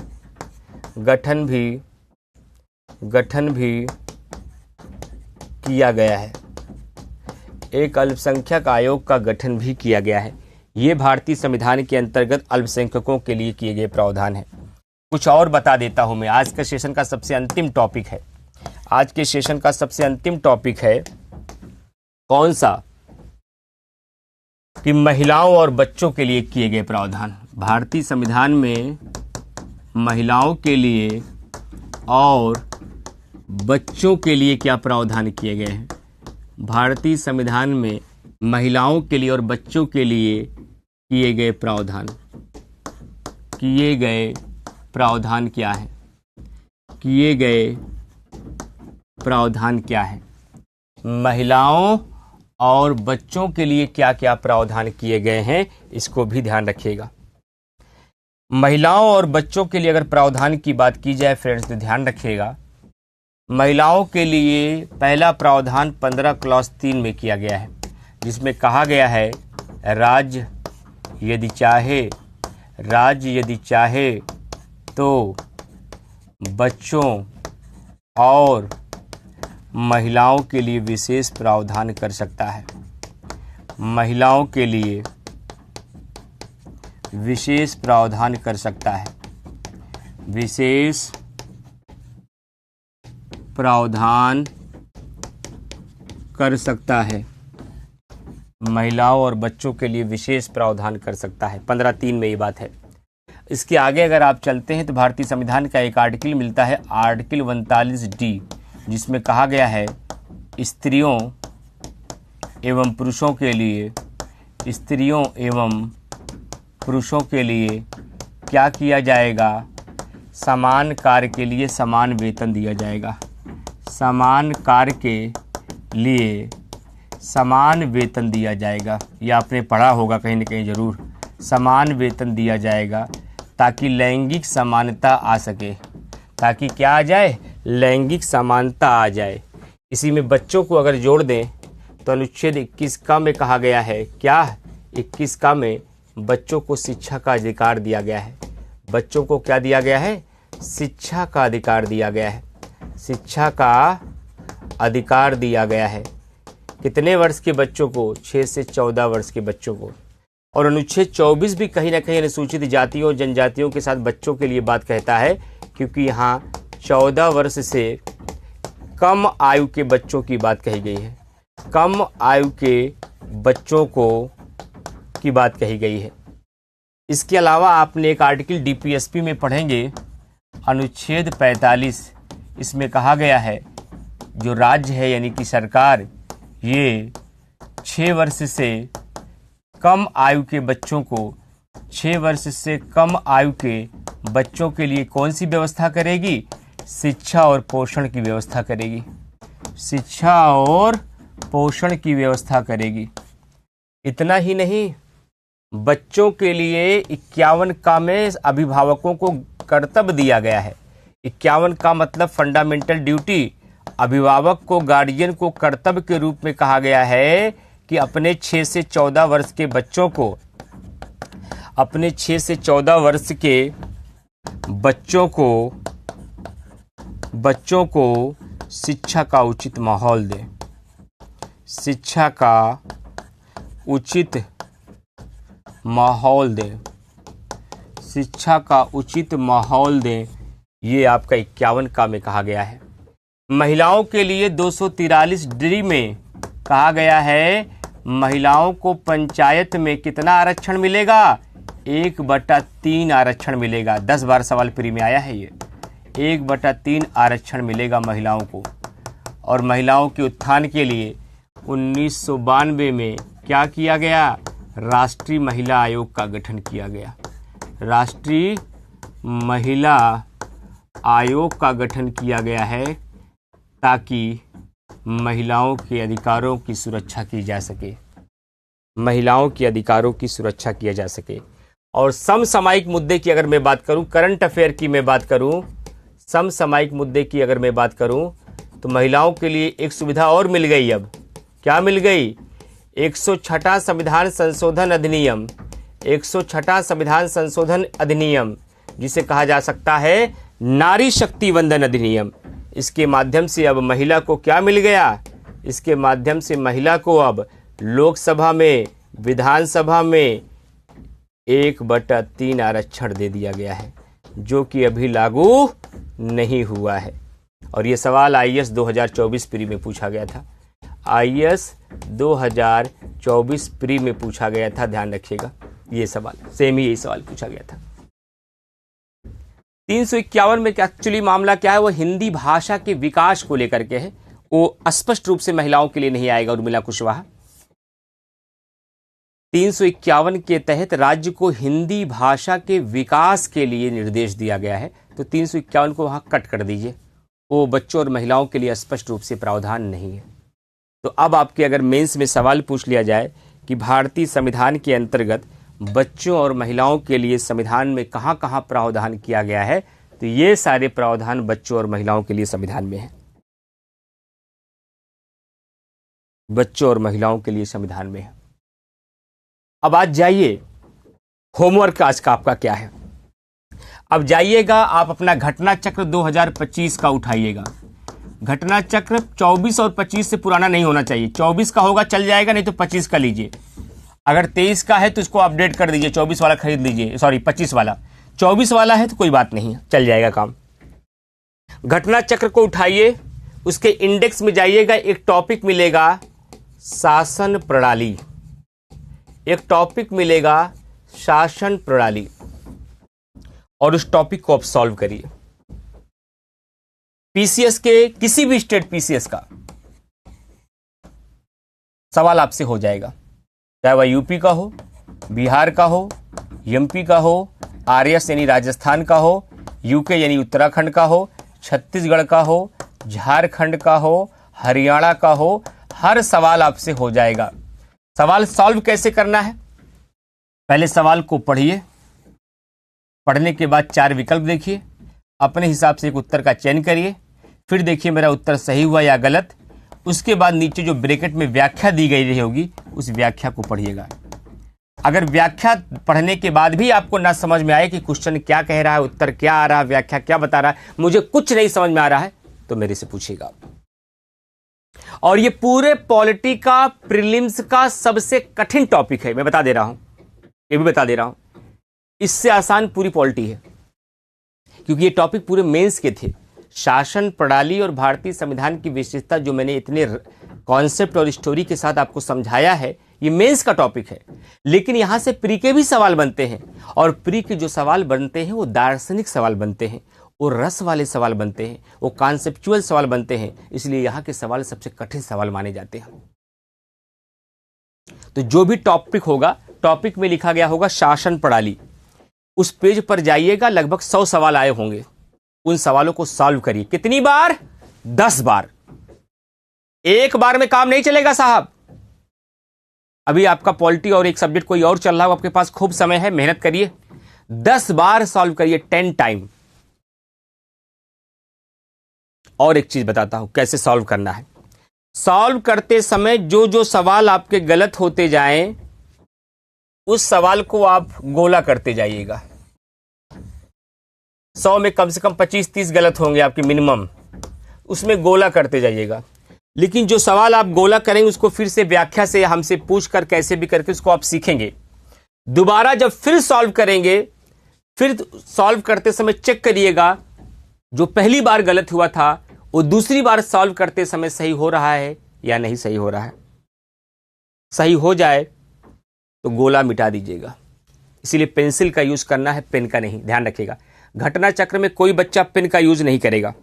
गठन भी किया गया है। एक अल्पसंख्यक आयोग का गठन भी किया गया है। ये भारतीय संविधान के अंतर्गत अल्पसंख्यकों के लिए किए गए प्रावधान हैं। कुछ और बता देता हूं मैं, आज के सेशन का सबसे अंतिम टॉपिक है। आज के सेशन का सबसे अंतिम टॉपिक है कौन सा? कि महिलाओं और बच्चों के लिए किए गए प्रावधान। भारतीय संविधान में महिलाओं के लिए और बच्चों के लिए क्या प्रावधान किए गए हैं? भारतीय संविधान में महिलाओं के लिए और बच्चों के लिए किए गए प्रावधान क्या है? किए गए प्रावधान क्या है? महिलाओं और बच्चों के लिए क्या क्या प्रावधान किए गए हैं, इसको भी ध्यान रखिएगा। महिलाओं और बच्चों के लिए अगर प्रावधान की बात की जाए फ्रेंड्स, तो ध्यान रखिएगा, महिलाओं के लिए पहला प्रावधान 15 क्लॉज 3 में किया गया है, जिसमें कहा गया है राज्य यदि चाहे तो बच्चों और महिलाओं के लिए विशेष प्रावधान कर सकता है। महिलाओं के लिए विशेष प्रावधान कर सकता है। विशेष प्रावधान कर सकता है। महिलाओं और बच्चों के लिए विशेष प्रावधान कर सकता है। 15(3) में ये बात है। इसके आगे अगर आप चलते हैं तो भारतीय संविधान का एक आर्टिकल मिलता है, आर्टिकल 39D, जिसमें कहा गया है स्त्रियों एवं पुरुषों के लिए क्या किया जाएगा? समान कार्य के लिए समान वेतन दिया जाएगा। समान कार्य के लिए समान वेतन दिया जाएगा। ये आपने पढ़ा होगा कहीं न कहीं ज़रूर। समान वेतन दिया जाएगा ताकि लैंगिक समानता आ सके। ताकि क्या आ जाए? लैंगिक समानता आ जाए। इसी में बच्चों को अगर जोड़ दें तो अनुच्छेद 21 में कहा गया है क्या? 21 में बच्चों को शिक्षा का अधिकार दिया गया है। बच्चों को क्या दिया गया है? शिक्षा का अधिकार दिया गया है। शिक्षा का अधिकार दिया गया है। कितने वर्ष के बच्चों को? 6 से 14 वर्ष के बच्चों को। और अनुच्छेद 24 भी कहीं ना कहीं अनुसूचित जातियों और जनजातियों के साथ बच्चों के लिए बात कहता है, क्योंकि यहाँ 14 वर्ष से कम आयु के बच्चों की बात कही गई है। कम आयु के बच्चों की बात कही गई है। इसके अलावा आपने एक आर्टिकल DPSP में पढ़ेंगे, अनुच्छेद 45। इसमें कहा गया है जो राज्य है यानी कि सरकार, ये 6 वर्ष से कम आयु के बच्चों को 6 वर्ष से कम आयु के बच्चों के लिए कौन सी व्यवस्था करेगी? शिक्षा और पोषण की व्यवस्था करेगी। शिक्षा और पोषण की व्यवस्था करेगी। इतना ही नहीं, बच्चों के लिए 51 में अभिभावकों को कर्तव्य दिया गया है। 51 का मतलब फंडामेंटल ड्यूटी। अभिभावक को, गार्जियन को कर्तव्य के रूप में कहा गया है कि अपने 6 से 14 वर्ष के बच्चों को शिक्षा का उचित माहौल दें। शिक्षा का उचित माहौल दें। शिक्षा का उचित माहौल दें। ये आपका 51 में कहा गया है। महिलाओं के लिए 243D में कहा गया है, महिलाओं को पंचायत में कितना आरक्षण मिलेगा? 1/3 आरक्षण मिलेगा। 10 बार सवाल प्री में आया है ये। 1/3 आरक्षण मिलेगा महिलाओं को। और महिलाओं के उत्थान के लिए 1992 में क्या किया गया? राष्ट्रीय महिला आयोग का गठन किया गया। राष्ट्रीय महिला आयोग का गठन किया गया है ताकि महिलाओं के अधिकारों की सुरक्षा की जा सके। महिलाओं के अधिकारों की सुरक्षा किया जा सके। और समसामयिक मुद्दे की अगर मैं बात करूं, करंट अफेयर की मैं बात करूं, समसामयिक मुद्दे की अगर मैं बात करूं, तो महिलाओं के लिए एक सुविधा और मिल गई। अब क्या मिल गई? 106वां संविधान संशोधन अधिनियम। 106वां संविधान संशोधन अधिनियम, जिसे कहा जा सकता है नारी शक्ति वंदन अधिनियम। इसके माध्यम से अब महिला को क्या मिल गया? इसके माध्यम से महिला को अब लोकसभा में, विधानसभा में 1/3 आरक्षण दे दिया गया है, जो कि अभी लागू नहीं हुआ है। और ये सवाल IAS 2024 प्री में पूछा गया था। IAS 2024 प्री में पूछा गया था, ध्यान रखिएगा। ये सवाल सेम ही यही सवाल पूछा गया था। 351 में एक्चुअली मामला क्या है? वो हिंदी भाषा के विकास को लेकर के है। वो स्पष्ट रूप से महिलाओं के लिए नहीं आएगा। उर्मिला कुशवाहा, 351 के तहत राज्य को हिंदी भाषा के विकास के लिए निर्देश दिया गया है, तो 351 को वहां कट कर दीजिए। वो बच्चों और महिलाओं के लिए स्पष्ट रूप से प्रावधान नहीं है। तो अब आपके अगर मेंस में सवाल पूछ लिया जाए कि भारतीय संविधान के अंतर्गत बच्चों और महिलाओं के लिए संविधान में कहां कहां प्रावधान किया गया है, तो ये सारे प्रावधान बच्चों और महिलाओं के लिए संविधान में है। बच्चों और महिलाओं के लिए संविधान में है। अब आज जाइए, होमवर्क आज का आपका क्या है। अब जाइएगा, आप अपना घटना चक्र 2025 का उठाइएगा। घटना चक्र 24 और 25 से पुराना नहीं होना चाहिए। 24 का होगा चल जाएगा, नहीं तो 25 का लीजिए। अगर 23 का है तो इसको अपडेट कर दीजिए, 24 वाला खरीद लीजिए, सॉरी 25 वाला। 24 वाला है तो कोई बात नहीं, चल जाएगा काम। घटना चक्र को उठाइए, उसके इंडेक्स में जाइएगा, एक टॉपिक मिलेगा शासन प्रणाली, एक टॉपिक मिलेगा शासन प्रणाली, और उस टॉपिक को आप सॉल्व करिए। पीसीएस के किसी भी स्टेट पीसीएस का सवाल आपसे हो जाएगा, चाहे वह यूपी का हो, बिहार का हो, एमपी का हो, आरएस यानी राजस्थान का हो, यूके यानी उत्तराखंड का हो, छत्तीसगढ़ का हो, झारखंड का हो, हरियाणा का हो, हर सवाल आपसे हो जाएगा। सवाल सॉल्व कैसे करना है, पहले सवाल को पढ़िए, पढ़ने के बाद 4 विकल्प देखिए, अपने हिसाब से एक उत्तर का चयन करिए, फिर देखिए मेरा उत्तर सही हुआ या गलत। उसके बाद नीचे जो ब्रैकेट में व्याख्या दी गई रही होगी, उस व्याख्या को पढ़िएगा। अगर व्याख्या पढ़ने के बाद भी आपको ना समझ में आए कि क्वेश्चन क्या कह रहा है, उत्तर क्या आ रहा है, व्याख्या क्या बता रहा है, मुझे कुछ नहीं समझ में आ रहा है, तो मेरे से पूछिएगा। और ये पूरे पॉलिटी का प्रीलिम्स का सबसे कठिन टॉपिक है, मैं बता दे रहा हूं, ये भी बता दे रहा हूं। इससे आसान पूरी पॉलिटी है, क्योंकि ये टॉपिक पूरे मेंस के थे। शासन प्रणाली और भारतीय संविधान की विशेषता जो मैंने इतने कॉन्सेप्ट और स्टोरी के साथ आपको समझाया है, ये मेंस का टॉपिक है। लेकिन यहां से प्री के भी सवाल बनते हैं, और प्री के जो सवाल बनते हैं वो दार्शनिक सवाल बनते हैं, वो रस वाले सवाल बनते हैं, वो कॉन्सेप्चुअल सवाल बनते हैं। इसलिए यहां के सवाल सबसे कठिन सवाल माने जाते हैं। तो जो भी टॉपिक होगा, टॉपिक में लिखा गया होगा शासन प्रणाली, उस पेज पर जाइएगा, लगभग 100 सवाल आए होंगे। उन सवालों को सॉल्व करिए। कितनी बार? 10 बार। एक बार में काम नहीं चलेगा साहब। अभी आपका पॉलिटी और एक सब्जेक्ट कोई और चल रहा हो, आपके पास खूब समय है, मेहनत करिए, 10 बार सॉल्व करिए, 10 टाइम। और एक चीज बताता हूं कैसे सॉल्व करना है। सॉल्व करते समय जो जो सवाल आपके गलत होते जाएं, उस सवाल को आप गोला करते जाइएगा। 100 में कम से कम 25-30 गलत होंगे आपके मिनिमम, उसमें गोला करते जाइएगा। लेकिन जो सवाल आप गोला करेंगे उसको फिर से व्याख्या से हमसे पूछ कर कैसे भी करके उसको आप सीखेंगे। दोबारा जब फिर सॉल्व करेंगे, फिर सॉल्व करते समय चेक करिएगा जो पहली बार गलत हुआ था वो दूसरी बार सॉल्व करते समय सही हो रहा है या नहीं सही हो रहा है। सही हो जाए तो गोला मिटा दीजिएगा। इसीलिए पेंसिल का यूज करना है, पेन का नहीं, ध्यान रखिएगा। घटना चक्र में कोई बच्चा पेन का यूज नहीं करेगा।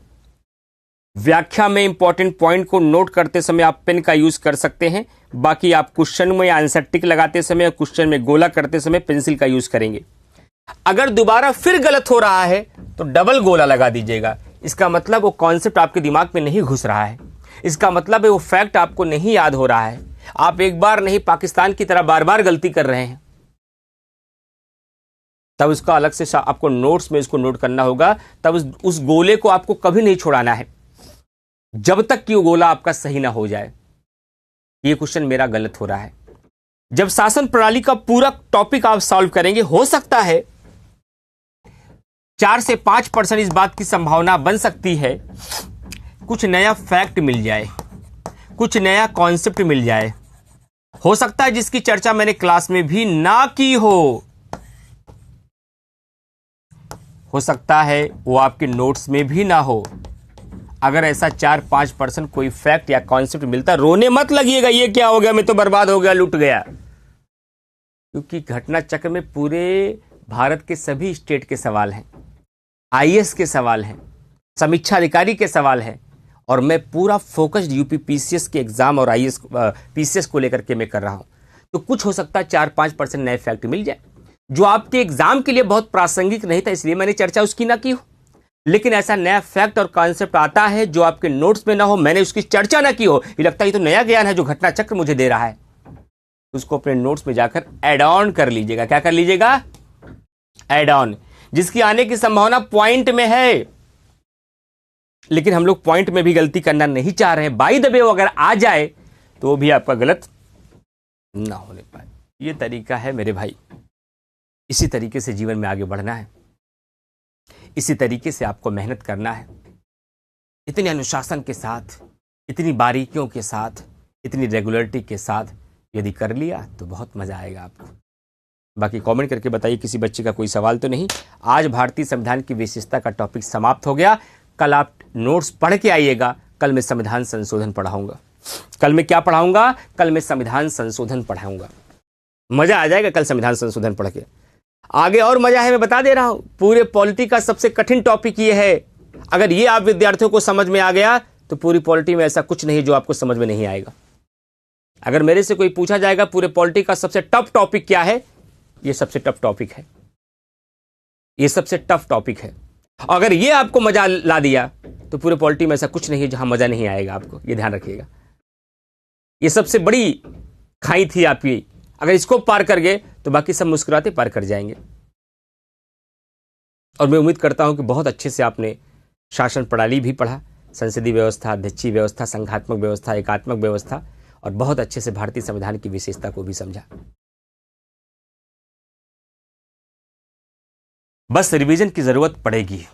व्याख्या में इंपॉर्टेंट पॉइंट को नोट करते समय आप पेन का यूज कर सकते हैं, बाकी आप क्वेश्चन में आंसर टिक लगाते समय, क्वेश्चन में गोला करते समय पेंसिल का यूज करेंगे। अगर दोबारा फिर गलत हो रहा है तो डबल गोला लगा दीजिएगा। इसका मतलब वो कॉन्सेप्ट आपके दिमाग में नहीं घुस रहा है, इसका मतलब है वो फैक्ट आपको नहीं याद हो रहा है। आप एक बार नहीं, पाकिस्तान की तरह बार बार गलती कर रहे हैं। तब उसका अलग से आपको नोट्स में इसको नोट करना होगा। तब उस गोले को आपको कभी नहीं छोड़ाना है जब तक कि वो गोला आपका सही ना हो जाए। ये क्वेश्चन मेरा गलत हो रहा है। जब शासन प्रणाली का पूरा टॉपिक आप सॉल्व करेंगे, हो सकता है 4 से 5% इस बात की संभावना बन सकती है कुछ नया फैक्ट मिल जाए, कुछ नया कॉन्सेप्ट मिल जाए। हो सकता है जिसकी चर्चा मैंने क्लास में भी ना की हो सकता है वो आपके नोट्स में भी ना हो। अगर ऐसा 4-5% कोई फैक्ट या कॉन्सेप्ट मिलता, रोने मत लगिएगा ये क्या हो गया, मैं तो बर्बाद हो गया, लूट गया। क्योंकि घटना चक्र में पूरे भारत के सभी स्टेट के सवाल हैं, आईएएस के सवाल हैं, समीक्षा अधिकारी के सवाल हैं, और मैं पूरा फोकस्ड यूपी पीसीएस के एग्जाम और आईएएस पीसीएस को लेकर के मैं कर रहा हूं। तो कुछ हो सकता है 4-5% नए फैक्ट मिल जाए जो आपके एग्जाम के लिए बहुत प्रासंगिक नहीं था, इसलिए मैंने चर्चा उसकी ना की हो। लेकिन ऐसा नया फैक्ट और कॉन्सेप्ट आता है जो आपके नोट्स में ना हो, मैंने उसकी चर्चा ना की हो, ये लगता है ये तो नया ज्ञान है जो घटना चक्र मुझे दे रहा है। उसको अपने नोट्स में जाकर ऐड ऑन कर लीजिएगा। क्या कर लीजिएगा? ऐड ऑन, जिसकी आने की संभावना पॉइंट में है, लेकिन हम लोग पॉइंट में भी गलती करना नहीं चाह रहे हैं। बाई द वे अगर आ जाए तो वो भी आपका गलत ना होने पाए। ये तरीका है मेरे भाई, इसी तरीके से जीवन में आगे बढ़ना है, इसी तरीके से आपको मेहनत करना है। इतने अनुशासन के साथ, इतनी बारीकियों के साथ, इतनी रेगुलरिटी के साथ यदि कर लिया तो बहुत मजा आएगा आपको। बाकी कमेंट करके बताइए किसी बच्चे का कोई सवाल तो नहीं। आज भारतीय संविधान की विशेषता का टॉपिक समाप्त हो गया। कल आप नोट्स पढ़ के आइएगा। कल मैं संविधान संशोधन पढ़ाऊंगा। कल मैं क्या पढ़ाऊंगा? कल मैं संविधान संशोधन पढ़ाऊंगा। मजा आ जाएगा कल संविधान संशोधन पढ़ के। आगे और मजा है, मैं बता दे रहा हूं। पूरे पॉलिटी का सबसे कठिन टॉपिक ये है। अगर ये आप विद्यार्थियों को समझ में आ गया तो पूरी पॉलिटी में ऐसा कुछ नहीं जो आपको समझ में नहीं आएगा। अगर मेरे से कोई पूछा जाएगा पूरे पॉलिटी का सबसे टफ टॉपिक क्या है, ये सबसे टफ टॉपिक है। ये सबसे टफ टॉपिक है। अगर ये आपको मजा ला दिया तो पूरे पॉलिटी में ऐसा कुछ नहीं है जहां मजा नहीं आएगा आपको। ये ध्यान रखिएगा। ये सबसे बड़ी खाई थी आपकी। अगर इसको पार कर गए तो बाकी सब मुस्कुराते पार कर जाएंगे। और मैं उम्मीद करता हूं कि बहुत अच्छे से आपने शासन प्रणाली भी पढ़ा, संसदीय व्यवस्था, अध्यक्षीय व्यवस्था, संघात्मक व्यवस्था, एकात्मक व्यवस्था, और बहुत अच्छे से भारतीय संविधान की विशेषता को भी समझा। बस रिवीजन की जरूरत पड़ेगी,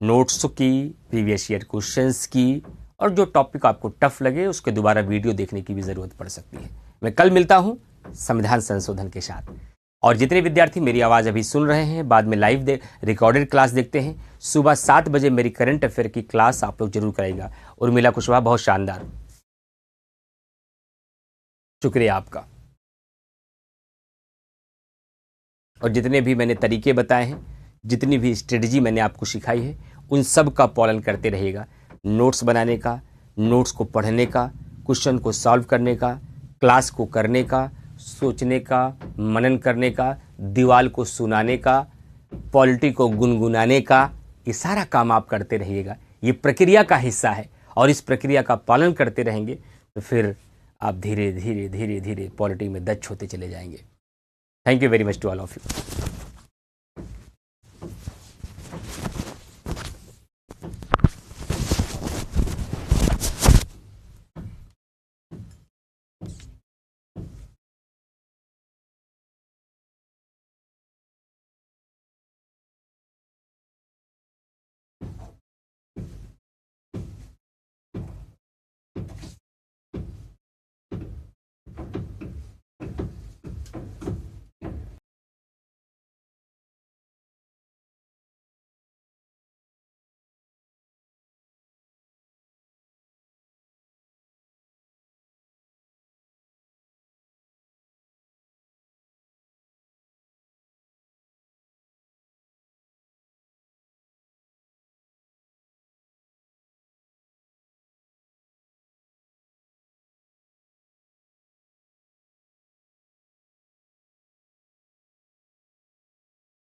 नोट्स की, प्रीवियस ईयर क्वेश्चंस की, और जो टॉपिक आपको टफ लगे उसके दोबारा वीडियो देखने की भी जरूरत पड़ सकती है। मैं कल मिलता हूं संविधान संशोधन के साथ। और जितने विद्यार्थी मेरी आवाज अभी सुन रहे हैं, बाद में लाइव रिकॉर्डेड क्लास देखते हैं, सुबह 7 बजे मेरी करंट अफेयर की क्लास आप लोग जरूर कराइएगा। उर्मिला कुशवाहा, बहुत शानदार, शुक्रिया आपका। और जितने भी मैंने तरीके बताए हैं, जितनी भी स्ट्रेटजी मैंने आपको सिखाई है, उन सब का पालन करते रहिएगा। नोट्स बनाने का, नोट्स को पढ़ने का, क्वेश्चन को सॉल्व करने का, क्लास को करने का, सोचने का, मनन करने का, दीवाल को सुनाने का, पॉलिटी को गुनगुनाने का, ये सारा काम आप करते रहिएगा। ये प्रक्रिया का हिस्सा है और इस प्रक्रिया का पालन करते रहेंगे तो फिर आप धीरे धीरे धीरे धीरे पॉलिटी में दक्ष होते चले जाएंगे। Thank you very much to all of you.